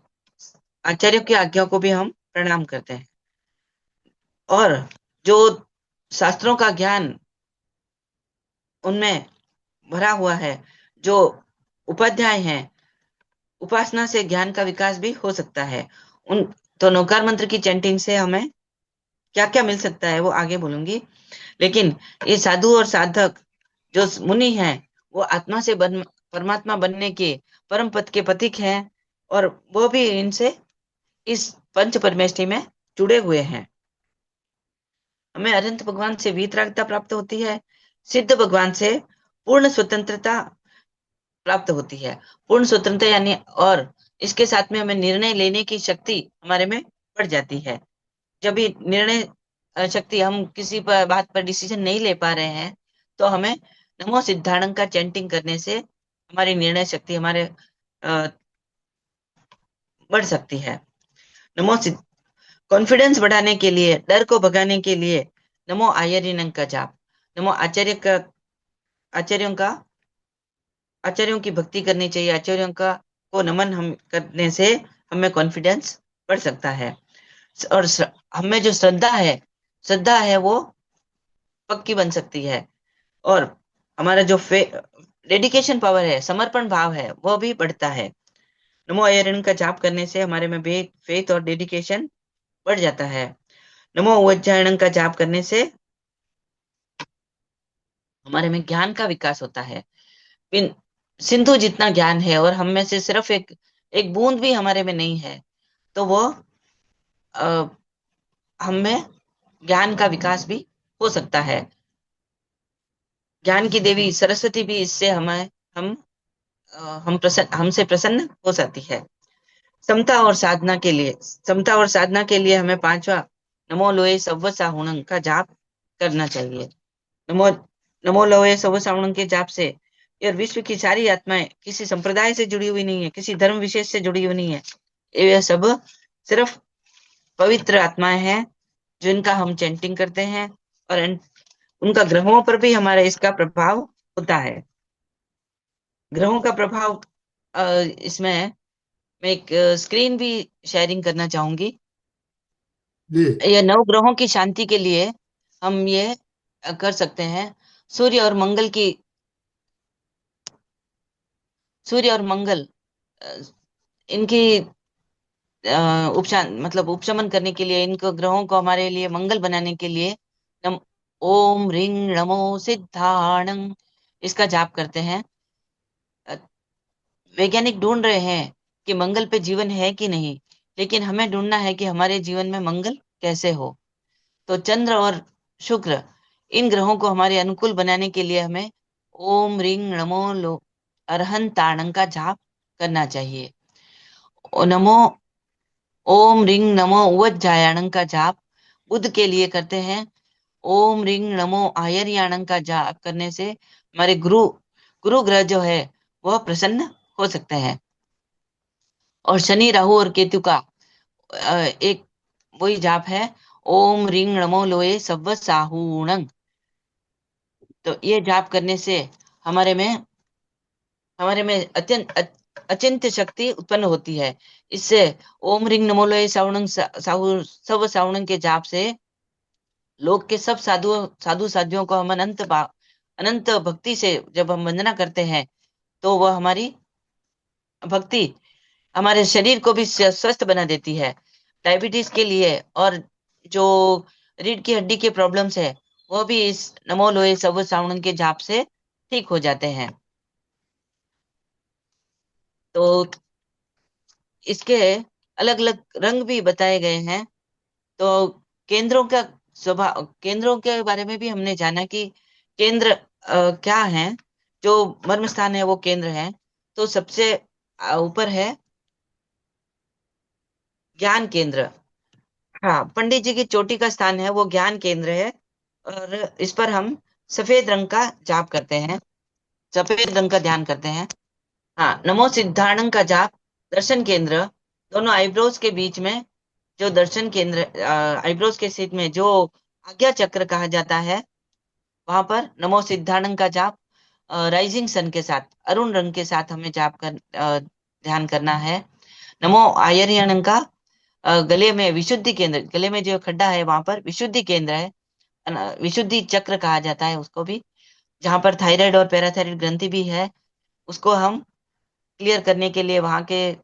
आचार्यों की आज्ञा को भी हम प्रणाम करते हैं। और जो शास्त्रों का ज्ञान उनमें भरा हुआ है, जो उपाध्याय हैं, उपासना से ज्ञान का विकास भी हो सकता है। उन तो नौकार मंत्र की चैंटिंग से हमें क्या क्या मिल सकता है वो आगे बोलूंगी। लेकिन ये साधु और साधक जो मुनि हैं, वो आत्मा से परमात्मा बनने के परम पद के प्रतीक हैं, और वो भी इनसे इस पंच परमेष्टि में जुड़े हुए हैं। हमें अनंत भगवान से वीतरागता प्राप्त होती है, सिद्ध भगवान से पूर्ण स्वतंत्रता प्राप्त होती है। पूर्ण स्वतंत्रता यानी, और इसके साथ में हमें निर्णय लेने की शक्ति हमारे में बढ़ जाती है। जब भी निर्णय शक्ति, हम किसी पर बात पर डिसीजन नहीं ले पा रहे हैं, तो हमें नमो सिद्धाणं का चैंटिंग करने से हमारी निर्णय शक्ति हमारे बढ़ सकती है। नमो कॉन्फिडेंस बढ़ाने के लिए, डर को भगाने के लिए नमो आयरिनं का जाप, नमो आचार्यों का आचार्यों की भक्ति करनी चाहिए। आचार्यों का को नमन हम करने से हमें कॉन्फिडेंस बढ़ सकता है। और हमें जो श्रद्धा है वो पक्की बन सकती है। और हमारा जो डेडिकेशन पावर है, समर्पण भाव है, वो भी बढ़ता है। नमो आयरन का जाप करने से हमारे में फेथ और डेडिकेशन बढ़ जाता है। नमो उज्जायन का जाप करने से हमारे में ज्ञान का विकास होता है। सिंधु जितना ज्ञान है और हम में से सिर्फ एक एक बूंद भी हमारे में नहीं है, तो वो हम में ज्ञान का विकास भी हो सकता है। ज्ञान की देवी सरस्वती भी इससे हमसे प्रसन्न हो सकती है। समता और साधना के लिए हमें पांचवा नमो लोए सव्व साहुणं का जाप करना चाहिए। नमो नमो लोए सव्व साहुणं के जाप से ये विश्व की सारी आत्माएं किसी संप्रदाय से जुड़ी हुई नहीं है, किसी धर्म विशेष से जुड़ी हुई नहीं है। ये सब सिर्फ पवित्र आत्माएं हैं जिनका हम चैंटिंग करते हैं, और उनका ग्रहों पर भी हमारा इसका प्रभाव होता है। ग्रहों का प्रभाव, इसमें मैं एक स्क्रीन भी शेयरिंग करना चाहूंगी। जी। ये 9 ग्रहों की शांति के लिए हम ये कर सकते हैं। सूर्य और मंगल की सूर्य और मंगल अ, इनकी उपशमन करने के लिए, इनको ग्रहों को हमारे लिए मंगल बनाने के लिए नम ओम रिंग नमो सिद्धाणं इसका जाप करते हैं। अ, वैज्ञानिक ढूंढ रहे हैं कि मंगल पे जीवन है कि नहीं, लेकिन हमें ढूंढना है कि हमारे जीवन में मंगल कैसे हो। तो चंद्र और शुक्र, इन ग्रहों को हमारे अनुकूल बनाने के लिए हमें ओम रिंग नमो लो अरहंताणं का जाप करना चाहिए। नमो ओम रिंग नमो उवज्जायाणं का जाप बुध के लिए करते हैं। ओम रिंग नमो आयर्याणं का जाप करने से हमारे गुरु ग्रह जो है वह प्रसन्न हो सकते हैं। और शनि, राहु और केतु का एक वही जाप है, ओम रिंग नमो लोए सव्व साहुणं। तो ये जाप करने से हमारे में अचिंत्य शक्ति उत्पन्न होती है। इससे ओम रिंग नमो लोए साहुणं सव्व साहुणं के जाप से लोक के सब साधु साध्वियों को हम अनंत भक्ति से जब हम वंदना करते हैं, तो वह हमारी भक्ति हमारे शरीर को भी स्वस्थ बना देती है। डायबिटीज के लिए और जो रीढ़ की हड्डी के प्रॉब्लम्स है, वो भी इस नमो लोए सव्व साहुणं के जाप से ठीक हो जाते हैं। तो इसके अलग अलग रंग भी बताए गए हैं। तो केंद्रों का केंद्रों के बारे में भी हमने जाना कि केंद्र क्या है। जो मर्म स्थान है वो केंद्र है। तो सबसे ऊपर है ज्ञान केंद्र। हाँ, पंडित जी की चोटी का स्थान है वो ज्ञान केंद्र है, और इस पर हम सफेद रंग का जाप करते हैं, सफेद रंग का ध्यान करते हैं। हाँ, नमो सिद्धाणं का जाप दर्शन केंद्र, दोनों आईब्रोज के बीच में जो दर्शन केंद्र, आईब्रोज के सीट में जो आज्ञा चक्र कहा जाता है, वहां पर नमो सिद्धाणं का जाप राइजिंग सन के साथ, अरुण रंग के साथ हमें जाप कर ध्यान करना है। नमो आयर्यणंका, गले में विशुद्धि केंद्र, गले में जो खड्डा है वहां पर विशुद्धि केंद्र है, विशुद्धि चक्र कहा जाता है उसको भी, जहां पर थायराइड और पैराथायराइड ग्रंथि भी है, उसको हम क्लियर करने के लिए, वहां के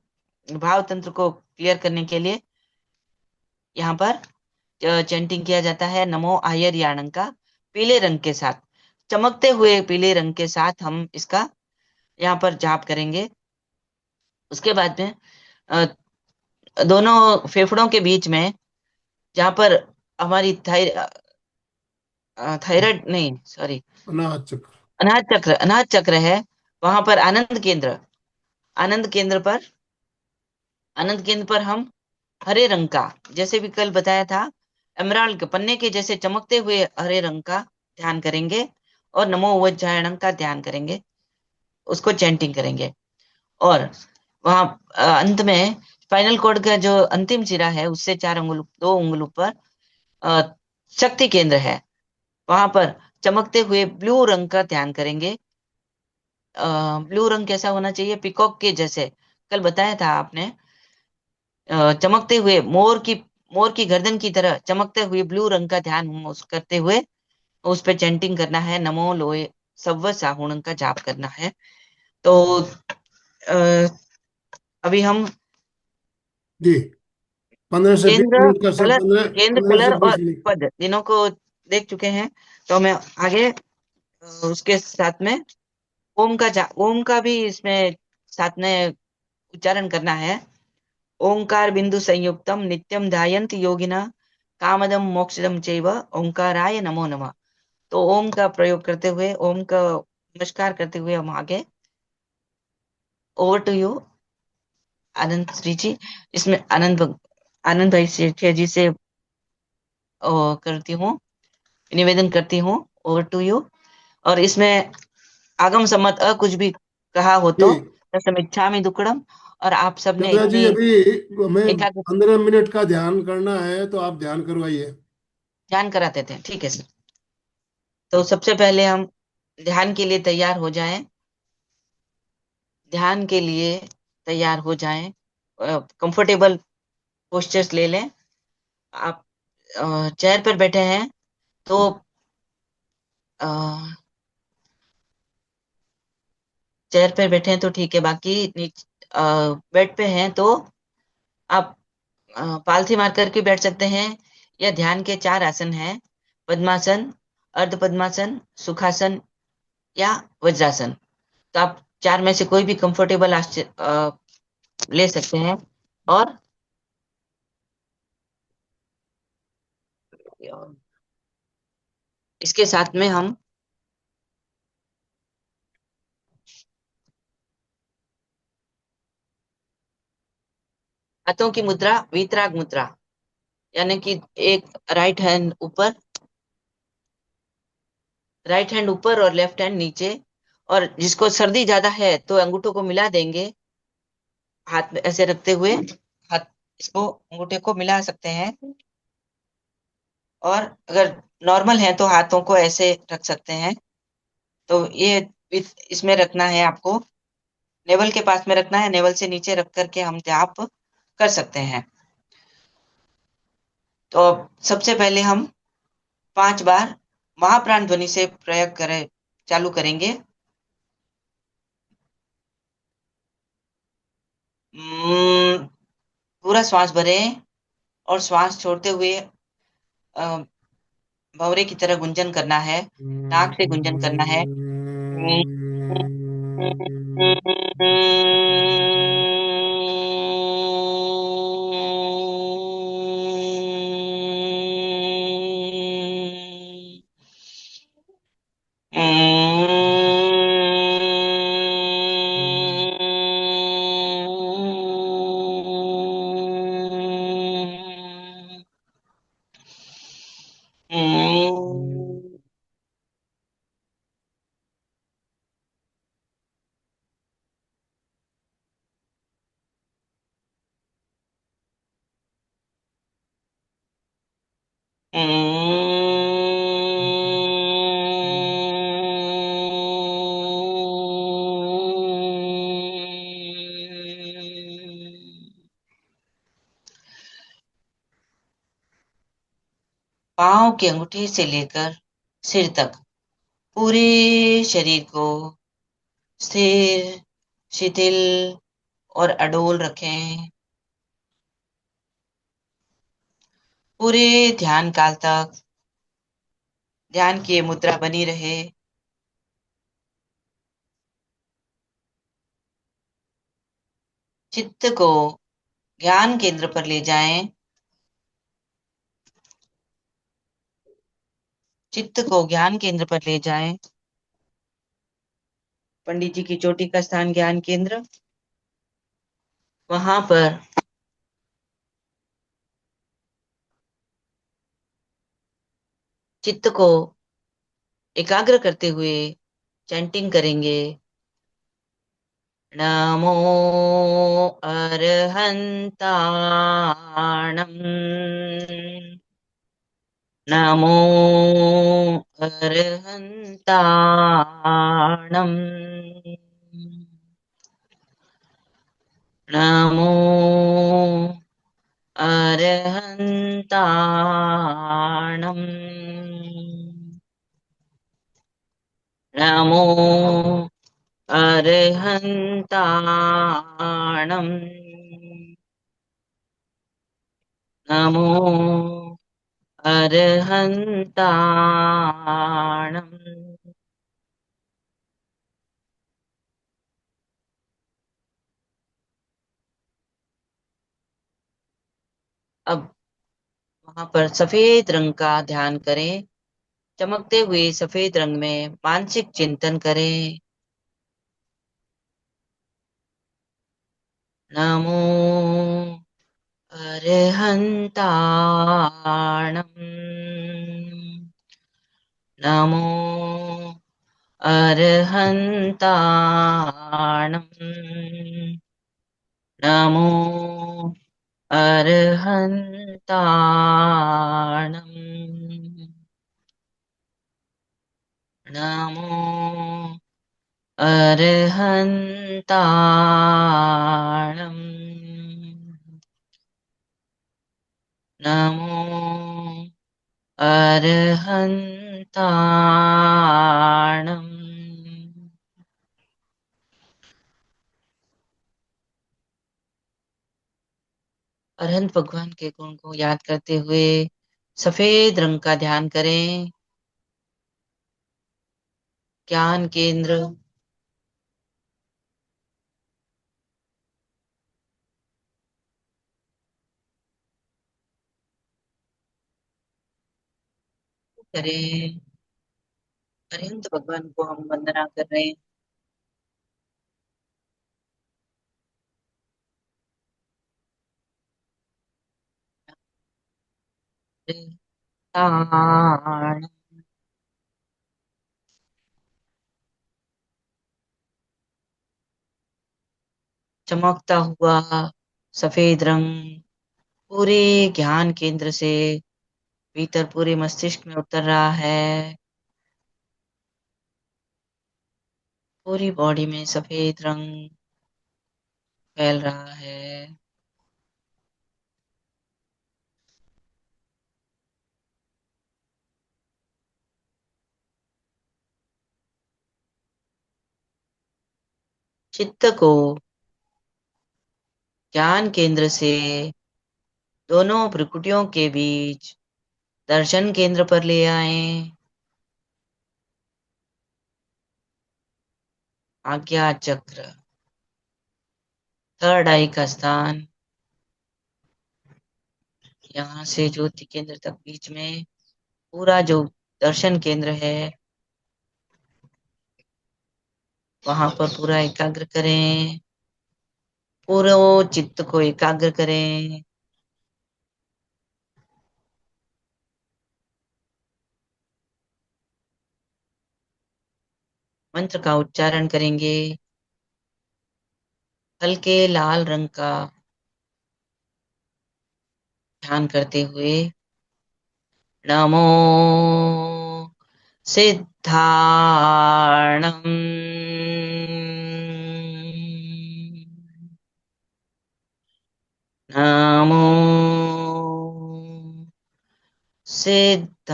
भाव तंत्र को क्लियर करने के लिए यहाँ पर चैंटिंग किया जाता है। नमो आयर्याणं का पीले रंग के साथ, चमकते हुए पीले रंग के साथ हम इसका यहाँ पर जाप करेंगे। उसके बाद में दोनों फेफड़ों के बीच में, जहाँ पर हमारी थायराइड नहीं, सॉरी, अनाहत चक्र। अनाहत चक्र है, वहां पर आनंद केंद्र पर, आनंद केंद्र पर हम हरे रंग का, जैसे भी कल बताया था, एमराल्ड के पन्ने के जैसे चमकते हुए हरे रंग का ध्यान करेंगे, और नमो वज्जायणं का ध्यान करेंगे, उसको चैंटिंग करेंगे। और वहां अंत में स्पाइनल कॉर्ड का जो अंतिम सिरा है, उससे 4 अंगुल, 2 अंगुल ऊपर अ, शक्ति केंद्र है, वहां पर चमकते हुए ब्लू रंग का ध्यान करेंगे। ब्लू रंग कैसा होना चाहिए? पिकॉक के जैसे, कल बताया था आपने, चमकते हुए मोर की गर्दन की तरह चमकते हुए ब्लू रंग का ध्यान हम उस करते हुए उस पे चैंटिंग करना है, नमो लोए सव्व साहुणं का जाप करना है। तो अभी हम जी, 15 से 20 केंद्र, मिनट का सब, कलर, पंद्रह केंद्र, 15 से कलर और 20 मिनट। पद तीनों को देख चुके हैं। तो मैं आगे उसके साथ में ओम का भी इसमें साथ में उच्चारण करना है। ओंकार बिंदु संयुक्तम नित्यम ध्यायन्त योगिना कामदम मोक्षदम चैव ओंकाराय नमो नमः। तो ओम का प्रयोग करते हुए, ओम का नमस्कार करते हुए हम आगे, ओवर टू यू आनंद श्री जी। इसमें आनंद भाई सेठिया जी से करती हूँ, निवेदन करती हूँ, ओवर टू यू। और इसमें आगम सम्मत कुछ भी कहा हो जी तो समीक्षा दुक्कड़म, और आप सबने चंद्रा जी, इतनी अभी हमें एकाग्र 15 मिनट का ध्यान करना है, तो आप ध्यान करवाइए। ध्यान कराते थे, ठीक है सर। तो सबसे पहले हम ध्यान के लिए तैयार हो जाएं, ध्यान के लिए तैयार हो जाएं, कंफर्टेबल पोस्चर्स ले लें। आप चेयर पर बैठे हैं तो चेयर पर बैठे हैं तो ठीक है, बाकी बेड पे हैं तो आप पालथी मार करके बैठ सकते हैं, या ध्यान के 4 आसन हैं, पद्मासन, अर्ध पद्मासन, सुखासन या वज्रासन। तो आप 4 में से कोई भी कंफर्टेबल ले सकते हैं। और इसके साथ में हम हाथों की मुद्रा वीतराग मुद्रा, यानी कि एक राइट हैंड ऊपर और लेफ्ट हैंड नीचे। और जिसको सर्दी ज्यादा है तो अंगूठों को मिला देंगे, हाथ में ऐसे रखते हुए, हाथ, इसको अंगूठे को मिला सकते हैं। और अगर नॉर्मल है तो हाथों को ऐसे रख सकते हैं। तो ये इसमें रखना है आपको, नेवल के पास में रखना है, नेवल से नीचे रख करके हम जाप कर सकते हैं। तो सबसे पहले हम 5 बार महाप्राण ध्वनि से प्रयोग करें, चालू करेंगे। हम्म, पूरा श्वास भरें और श्वास छोड़ते हुए भंवरे की तरह गुंजन करना है, नाक से गुंजन करना है। पांव के अंगूठे से लेकर सिर तक पूरे शरीर को स्थिर, शिथिल और अडोल रखें। पूरे ध्यान काल तक ध्यान की ये मुद्रा बनी रहे। चित्त को ज्ञान केंद्र पर ले जाएं। चित्त को ज्ञान केंद्र पर ले जाएं। पंडित जी की चोटी का स्थान ज्ञान केंद्र, वहां पर चित्त को एकाग्र करते हुए चैंटिंग करेंगे। नमो अरहन्ताणम्, नमो अरहन्ताणम्, नमो अरहन्ताणम्, नमो अरहन्ताणम्, नमो अरहन्ताणम्। अब वहां पर सफेद रंग का ध्यान करें। चमकते हुए सफेद रंग में मानसिक चिंतन करें। नमो अरहन्ताणम्, नमो अरहन्ताणम्, नमो अरहन्ताणम्, नमो अरहन्ताणम्, नमो अरहन्ताणम्। अरहंत भगवान के गुण को याद करते हुए सफेद रंग का ध्यान करें। ज्ञान केंद्र, करें। अरहंत भगवान को हम वंदना कर रहे हैं। ताण, चमकता हुआ सफेद रंग पूरे ज्ञान केंद्र से भीतर पूरे मस्तिष्क में उतर रहा है। पूरी बॉडी में सफेद रंग फैल रहा है। चित्त को ज्ञान केंद्र से दोनों भ्रुकुटियों के बीच दर्शन केंद्र पर ले आए। आज्ञा चक्र, थर्ड आई का स्थान, यहाँ से ज्योति केंद्र तक बीच में पूरा जो दर्शन केंद्र है वहां पर पूरा एकाग्र करें। पूरा चित्त को एकाग्र करें। मंत्र का उच्चारण करेंगे। हल्के लाल रंग का ध्यान करते हुए नमो सिद्धाणम्, नमो सिद्धाणम्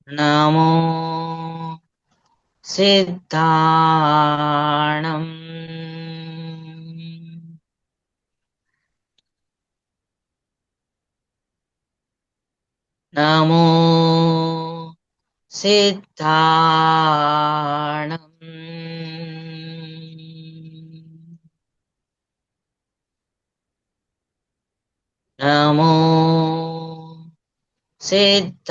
नमो सिद्धाणम् नमो सिद्धाणम् नमो सिद्धाणम्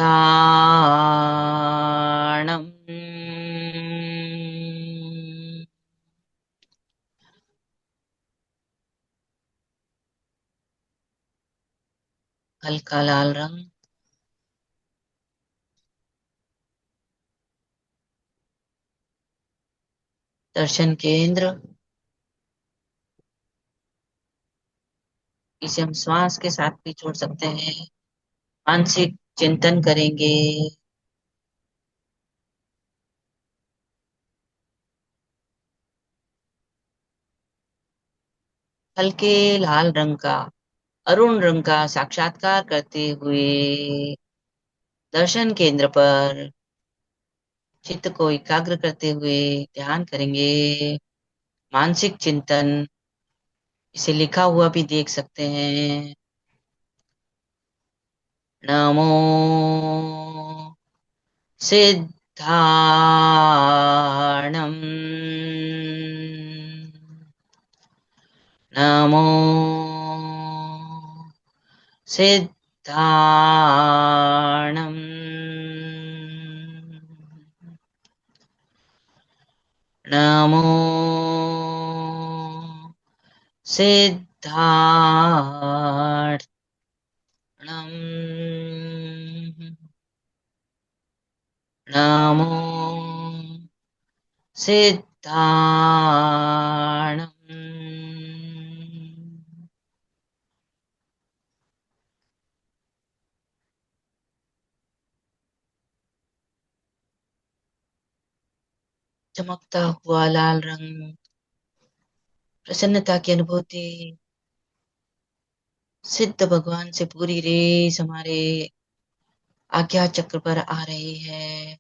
हल्का लाल रंग दर्शन केंद्र, इसे हम श्वास के साथ भी जोड़ सकते हैं। मानसिक चिंतन करेंगे। हल्के लाल रंग का, अरुण रंग का साक्षात्कार करते हुए दर्शन केंद्र पर चित्त को एकाग्र करते हुए ध्यान करेंगे। मानसिक चिंतन, इसे लिखा हुआ भी देख सकते हैं। नमो सिद्धाणम् नमो सिद्धाणम् नमो सिद्धाणम् नमो सिद्धाणम् चमकता हुआ लाल रंग, प्रसन्नता की अनुभूति। सिद्ध भगवान से पूरी रेस हमारे आज्ञा चक्र पर आ रही है।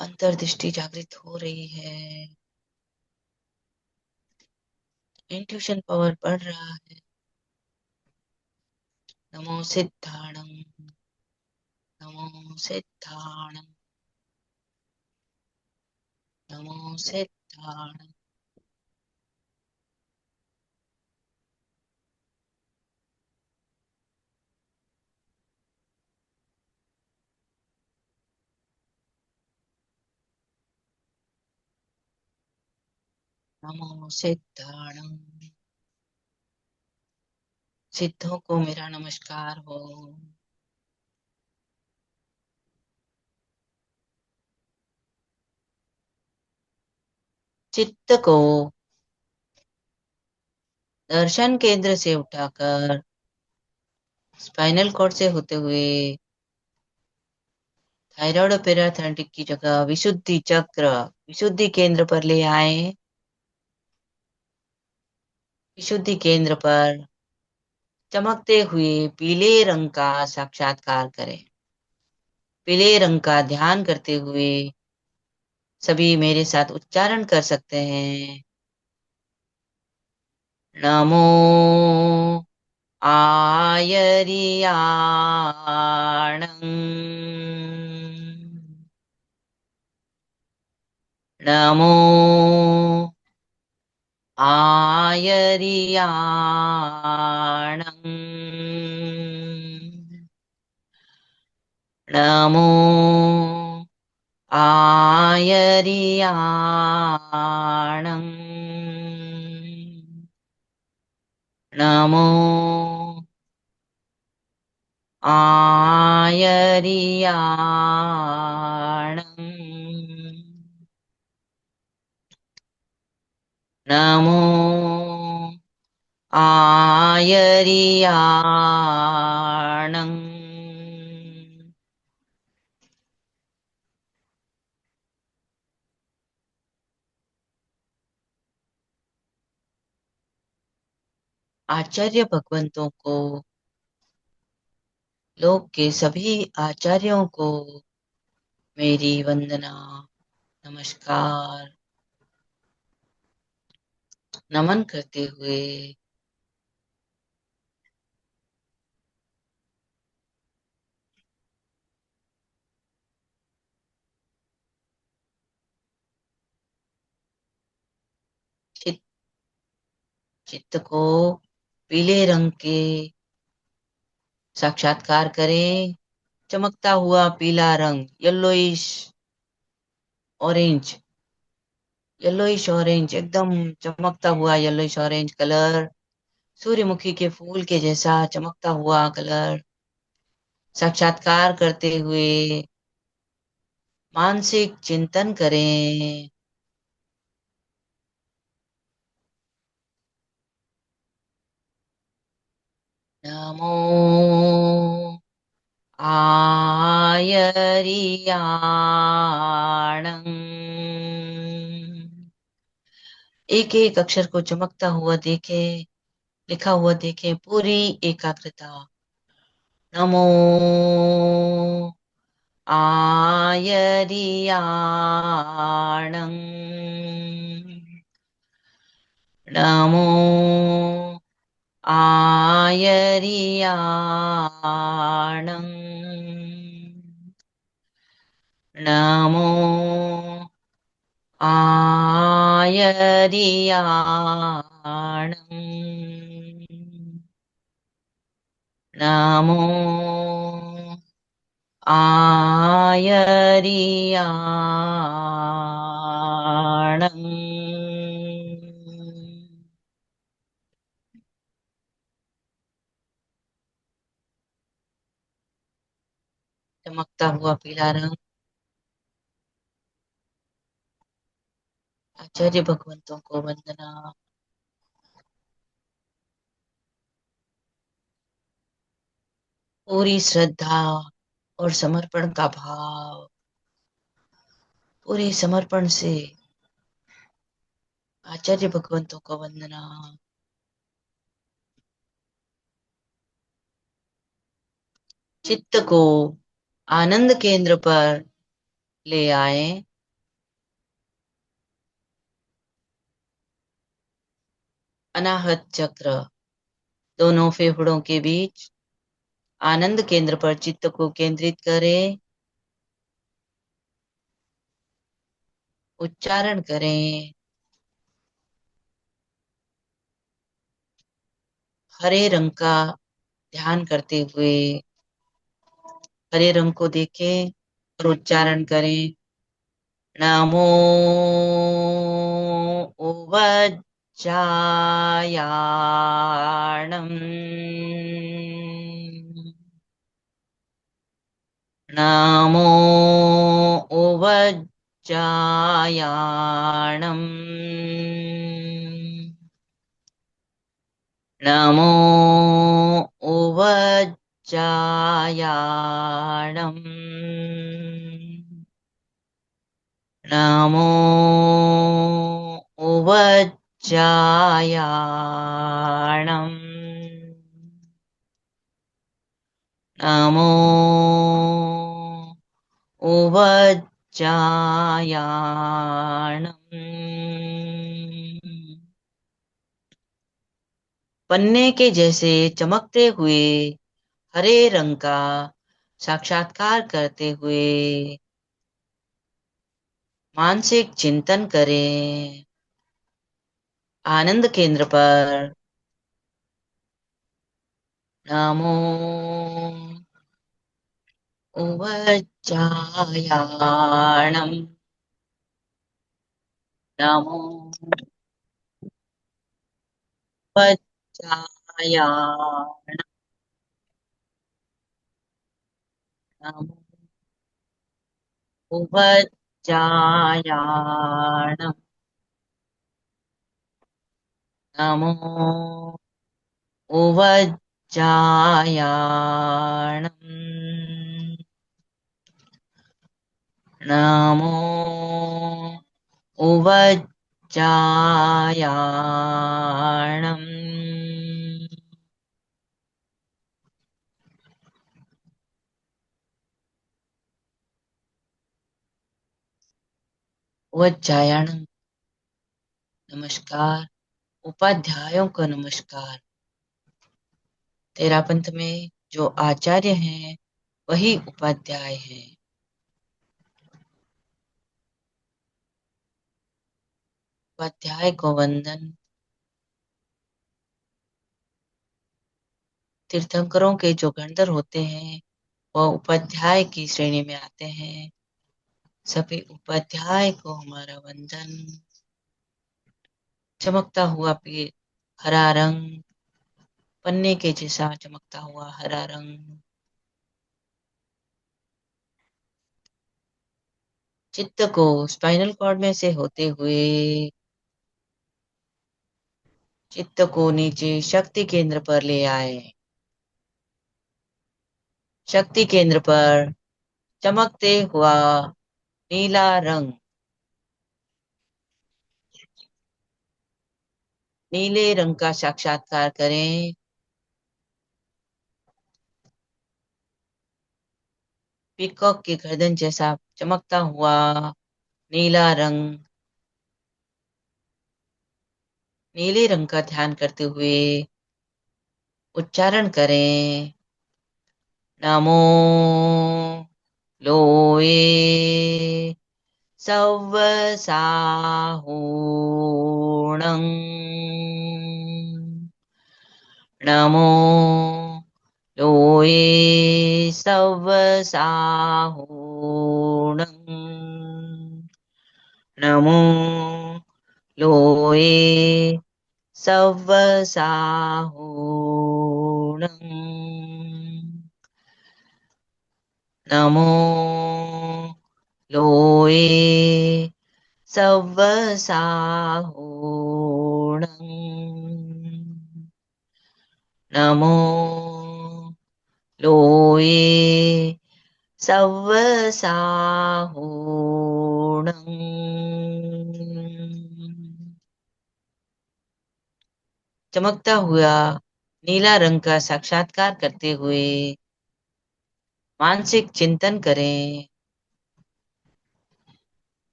अंतर्दृष्टि जागृत हो रही है। इंट्यूशन पावर बढ़ रहा है। नमो सिद्धाणम् नमो सिद्धाणम् नमो सिद्धाणम् नमो सिद्धाणम्। सिद्धों को मेरा नमस्कार हो। चित्त को दर्शन केंद्र से उठाकर स्पाइनल कॉर्ड से होते हुए थायराइड और पैराथायराइड की जगह विशुद्धि चक्र, विशुद्धि केंद्र पर ले आए। विशुद्धि केंद्र पर चमकते हुए पीले रंग का साक्षात्कार करें। पीले रंग का ध्यान करते हुए सभी मेरे साथ उच्चारण कर सकते हैं। नमो आयरियाणम् नमो आयरियाणम् नमो आयरियाणम् नमो आयरियाणम् नमो आयरियाणम् आचार्य भगवंतों को, लोक के सभी आचार्यों को मेरी वंदना, नमस्कार, नमन करते हुए चित चित्त को पीले रंग के साक्षात्कार करें। चमकता हुआ पीला रंग, येलोइश ऑरेंज, येलोइश ऑरेंज, एकदम चमकता हुआ येलोइश ऑरेंज कलर, सूर्यमुखी के फूल के जैसा चमकता हुआ कलर साक्षात्कार करते हुए मानसिक चिंतन करें। नमो आयरियाणं। एक एक अक्षर को चमकता हुआ देखे, लिखा हुआ देखें, पूरी एकाग्रता। नमो आयरियाणं। नमो आयरियाणं। नमो आयरियाणं। नमो आयरियाणं। चमकता हुआ पीला रंग, आचार्य भगवंतों को वंदना। पूरी श्रद्धा और समर्पण का भाव, पूरी समर्पण से आचार्य भगवंतों को वंदना। चित्त को आनंद केंद्र पर ले आए। अनाहत चक्र, दोनों फेफड़ों के बीच आनंद केंद्र पर चित्त को केंद्रित करें। उच्चारण करें। हरे रंग का ध्यान करते हुए हरे रंग को देखें और उच्चारण करें। नमो उवज्जायाणं। नमो उवज्जायाणं। नमो उवज्जायाणं। नमो उवज्जायाणं। नमो उवज्जायाणं। पन्ने के जैसे चमकते हुए हरे रंग का साक्षात्कार करते हुए मानसिक चिंतन करें। आनंद केंद्र पर नमो उवज्जायाणं। नमो उवज्जायाणं। नमो उवज्जायाणं। नमो उवज्जायाणं। नमो उवज्जायाणं। वज्जायाणं नमस्कार, उपाध्यायों को नमस्कार। तेरा पंथ में जो आचार्य हैं वही उपाध्याय हैं। उपाध्याय को वंदन। तीर्थंकरों के जो गणधर होते हैं वह उपाध्याय की श्रेणी में आते हैं। सभी उपाध्याय को हमारा वंदन। चमकता हुआ पेड़, हरा रंग, पन्ने के जैसा चमकता हुआ हरा रंग। चित्त को स्पाइनल कॉर्ड में से होते हुए चित्त को नीचे शक्ति केंद्र पर ले आए। शक्ति केंद्र पर चमकते हुआ नीला रंग, नीले रंग का साक्षात्कार करें। पीकॉक की गर्दन जैसा चमकता हुआ नीला रंग, नीले रंग का ध्यान करते हुए उच्चारण करें। नमो लोए सव्व साहूणं। नमो लोए सव्व साहूणं। नमो लोए सव्व साहूणं। नमो लोए सव्व साहूणं। नमो लोए सव्व साहूणं। चमकता हुआ नीला रंग का साक्षात्कार करते हुए मानसिक चिंतन करें।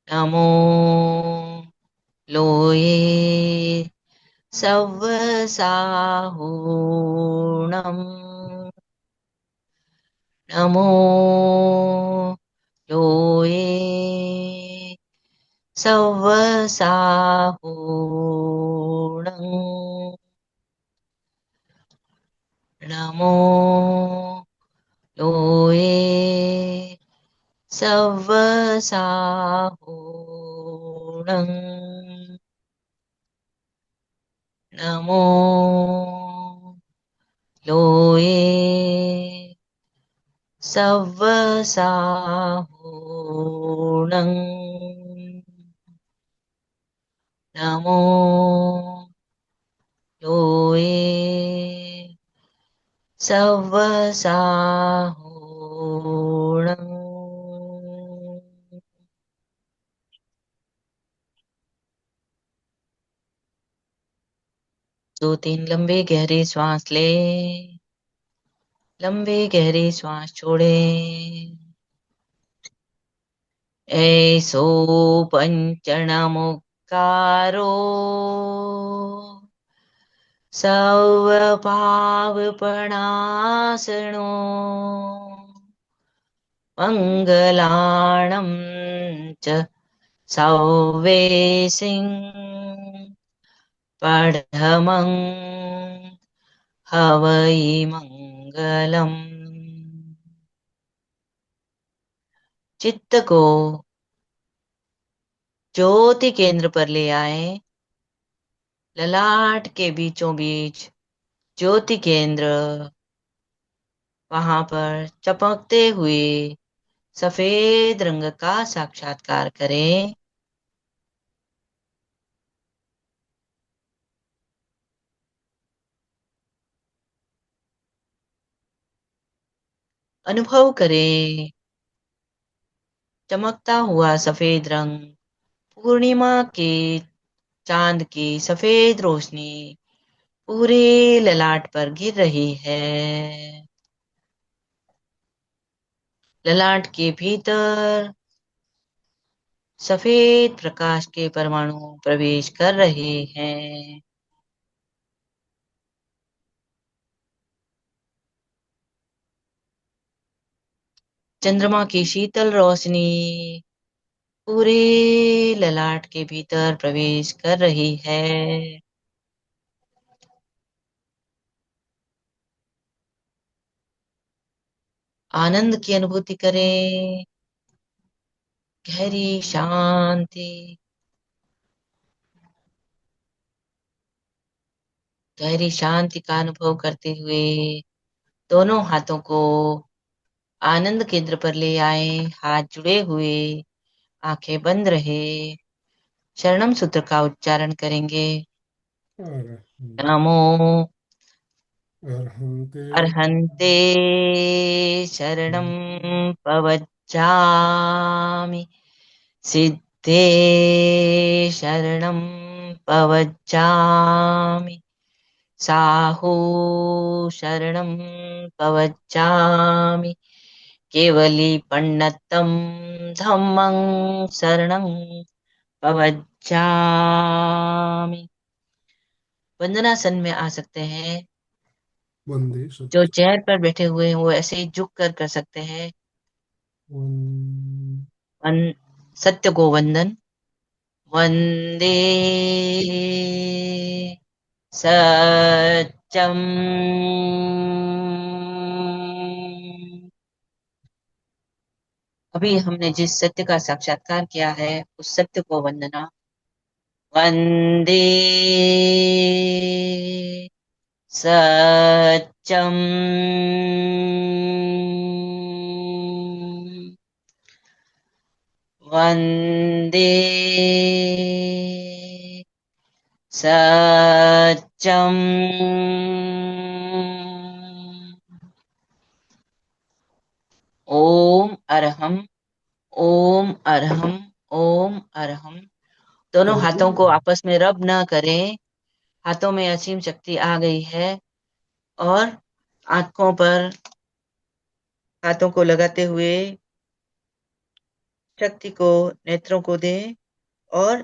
नमो लोए सव्व साहूणं। नमो लोए सव्व साहूणं। नमो लोए सव्व साहूणं। नमो लोए सव्व साहूणं। नमो लोए सव्व साहूणं। 2-3 लंबे गहरे श्वास ले, लंबे गहरे श्वास छोड़े। ऐसो पंचणमुक्कारो सर्वपावपणासनो मङ्गलाणं च सव्वेसिं पठमं हवै मंगलम। चित्त को ज्योति केंद्र पर ले आए। ललाट के बीचों बीच ज्योति केंद्र, वहां पर चमकते हुए सफेद रंग का साक्षात्कार करें। अनुभव करें चमकता हुआ सफेद रंग, पूर्णिमा के चांद की सफेद रोशनी पूरे ललाट पर गिर रही है। ललाट के भीतर सफेद प्रकाश के परमाणु प्रवेश कर रहे हैं। चंद्रमा की शीतल रोशनी पूरे ललाट के भीतर प्रवेश कर रही है। आनंद की अनुभूति करें, गहरी शांति, गहरी शांति का अनुभव करते हुए दोनों हाथों को आनंद केंद्र पर ले आए। हाथ जुड़े हुए, आंखें बंद रहे। शरणम सूत्र का उच्चारण करेंगे। नमो अर्हन्ते अर्हन्ते शरणं पवज्जामि। सिद्धे शरणं पवज्जामि। साहू शरणं पवज्जामि। केवली पण्णतं धम्मं शरणं पवज्जामि। वंदनासन में आ सकते हैं। वंदे जो सत्य चेयर पर बैठे हुए हैं वो ऐसे ही झुक कर सकते हैं। सत्य को वंदन। वंदे सत्यम। अभी हमने जिस सत्य का साक्षात्कार किया है उस सत्य को वंदना। वंदे सत्यम। वंदे सत्यम। ओम अरहम, ओम अरहम, ओम अरहम। दोनों हाथों को आपस में रब ना करें। हाथों में असीम शक्ति आ गई है और आंखों पर हाथों को लगाते हुए शक्ति को नेत्रों को दें और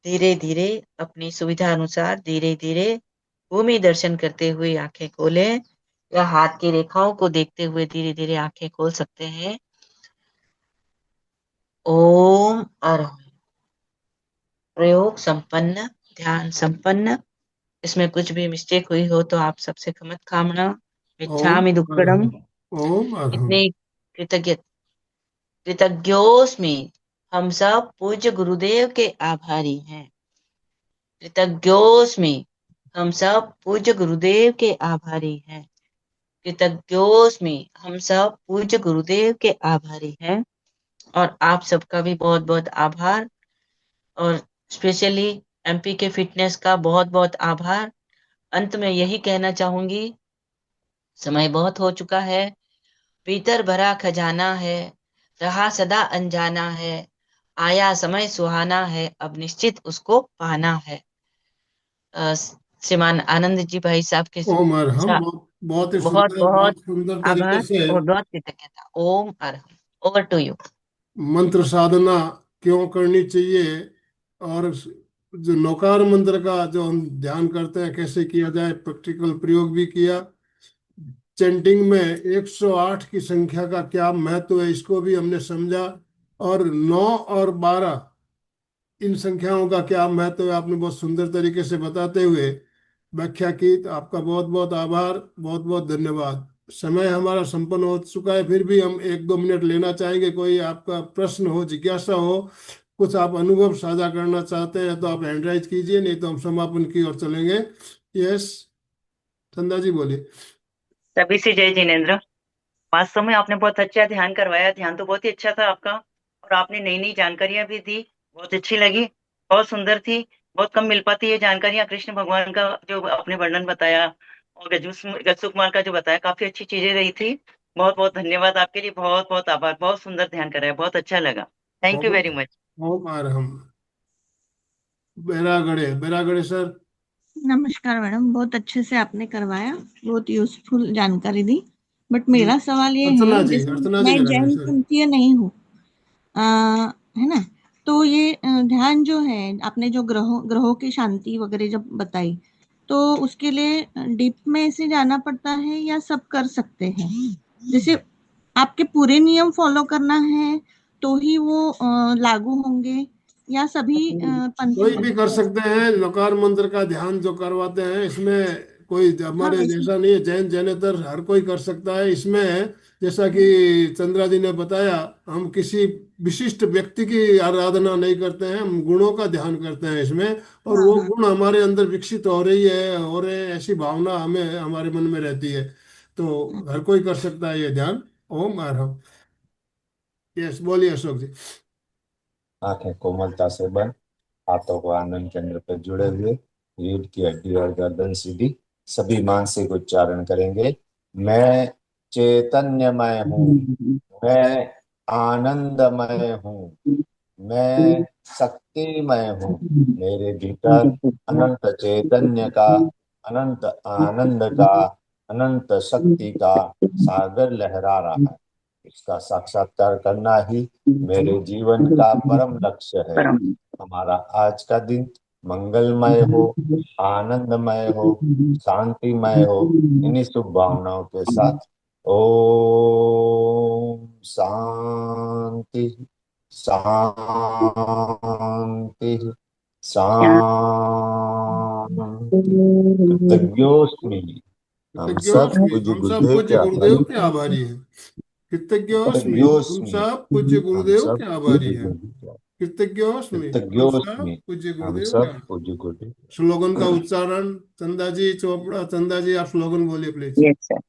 धीरे धीरे अपनी सुविधा अनुसार धीरे धीरे भूमि दर्शन करते हुए आंखें खोलें, या हाथ की रेखाओं को देखते हुए धीरे धीरे आंखें खोल सकते हैं। ओम अरहम। प्रयोग संपन्न, ध्यान संपन्न। इसमें कुछ भी मिस्टेक हुई हो तो आप सबसे क्षमत कामना। ओम मिच्छामि दुक्कडम। अर्हम। ओम अर्हम। इतने कृतज्ञ कृतज्ञोस्मि। हम सब पूज्य गुरुदेव के आभारी हैं। कृतज्ञोस्मि। हम सब पूज्य गुरुदेव के आभारी हैं। कृतज्ञोस्मि। हम सब पूज्य गुरुदेव के आभारी हैं। और आप सबका भी बहुत बहुत आभार। और स्पेशली एमपी के फिटनेस का बहुत बहुत आभार। अंत में यही कहना चाहूंगी, समय बहुत हो चुका है। भीतर भरा खजाना है, रहा सदा अनजाना है। आया समय सुहाना है, अब निश्चित उसको पाना है। श्रीमान आनंद जी भाई साहब के ओम अर्हम। साथ बहुत बहुत ही बहुत सुंदर, बहुत बहुत सुंदर तरीके आभार से और बहुत कृतज्ञता। Om Arham. Over to you. मंत्र साधना क्यों करनी चाहिए, और जो नौकार मंत्र का जो हम ध्यान करते हैं कैसे किया जाए, प्रैक्टिकल प्रयोग भी किया। चैंटिंग में 108 की संख्या का क्या महत्व है इसको भी हमने समझा, और 9 और 12 इन संख्याओं का क्या महत्व है आपने बहुत सुंदर तरीके से बताते हुए व्याख्या की। तो आपका बहुत बहुत आभार, बहुत बहुत धन्यवाद। समय हमारा संपन्न हो चुका है, फिर भी हम 1-2 मिनट लेना चाहेंगे। कोई आपका प्रश्न हो, जिज्ञासा हो, कुछ आप अनुभव साझा करना चाहते हैं तो आप हैंड राइज कीजिए, नहीं तो हम समापन की ओर चलेंगे। यस, चंदा जी बोलिए। सभी से जय जिनेन्द्र। वास्तव में आपने बहुत अच्छा ध्यान करवाया। ध्यान तो बहुत ही अच्छा था आपका, और आपने नई नई जानकारियां भी दी, बहुत अच्छी लगी, बहुत सुंदर थी। बहुत कम मिल पाती है जानकारियां। कृष्ण भगवान का जो आपने वर्णन बताया और गजू कुमार का जो बताया, काफी अच्छी चीजें रही थी। बहुत बहुत धन्यवाद आपके लिए। बहुत बहुत आभार। बहुत सुंदर ध्यान कराया, बहुत अच्छा लगा। Thank you Om very much. Om Arham. Beragade, Beragade sir. नमस्कार मैडम, बहुत अच्छे से आपने करवाया, बहुत यूजफुल जानकारी दी। बट मेरा सवाल ये अर्चना है, जी, जैसे अर्चना जी मैं करेंगे जैन सर। संतीय नहीं हूँ, है ना, तो ये ध्यान जो है, आपने जो ग्रहों ग्रहों की शांति वगैरह जब बताई, तो उसके लिए डीप में से जाना पड़ता है या सब कर सकते हैं? जैसे आपके पूरे नियम फॉलो करना है तो ही वो लागू होंगे, या सभी कोई पंथों भी कर सकते हैं। नौकार मंत्र का ध्यान जो करवाते हैं इसमें कोई हाँ हमारे वैसे जैसा नहीं है, जैन जैनेतर हर कोई कर सकता है इसमें। जैसा कि चंद्रा जी ने बताया, हम किसी विशिष्ट व्यक्ति की आराधना नहीं करते हैं, हम गुणों का ध्यान करते हैं इसमें। और हाँ वो हाँ गुण हमारे अंदर विकसित हो रही है, हो रहे हैं, ऐसी भावना हमें हमारे मन में रहती है। तो हर कोई कर सकता है ये ध्यान। ओम अरहम। यस, बोलिए अशोक जी। आंखें कोमलता से बंद, हाथों को आनंद केंद्र पर जुड़े हुए, रीढ़ की हड्डी और गर्दन सीधी, सभी मानसिक उच्चारण करेंगे। मैं चैतन्यमय हूँ, मैं आनंदमय हूँ, मैं शक्तिमय हूँ। मेरे भीतर अनंत चैतन्य का, अनंत आनंद का, अनंत शक्ति का सागर लहरा रहा है। इसका साक्षात्कार करना ही मेरे जीवन का परम लक्ष्य है। परम हमारा आज का दिन मंगलमय हो, आनंदमय हो, शांतिमय हो। इन्हीं शुभ भावनाओं के साथ ओम शांति शांति शांति। कृतज्ञोस्मि। हम सब कृतज्ञोस्मि, पूज्य हम सब गुरुदेव के पूज्य गुरुदेव आभारी के हैं। आभारी हैं। कृतज्ञोस्मि, हम कृतज्ञोस्मि। सब पूज्य हम गुरुदेव सब के आभारी पूज्य हैं। गुरुदेव। कृतज्ञोस्मि, हम सब कृतज्ञोस्मि। पूज्य हम गुरुदेव के सब आभारी। पूज्य गुरुदेव। स्लोगन का उच्चारण चंदा जी चोपड़ा, चंदा जी आप स्लोगन बोलिए प्लीज। Yes sir.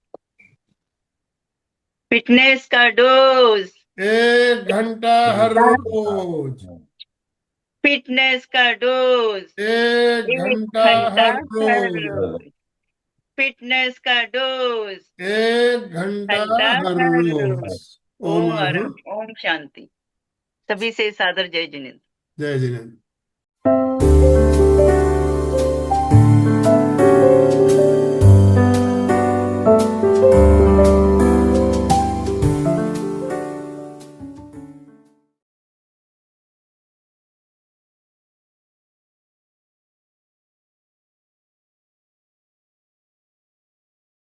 फिटनेस का डोज, 1 घंटा हर रोज, फिटनेस का डोज, 1 घंटा 1 घंटा हर हर रोज, रोज, फिटनेस का डोज, 1 घंटा घंटा हर हर रोज। रोज। ओम ओम अरहम। अरहम, ओम शांति। सभी से सादर जय जिनेन्द्र। जय जिनेन्द्र।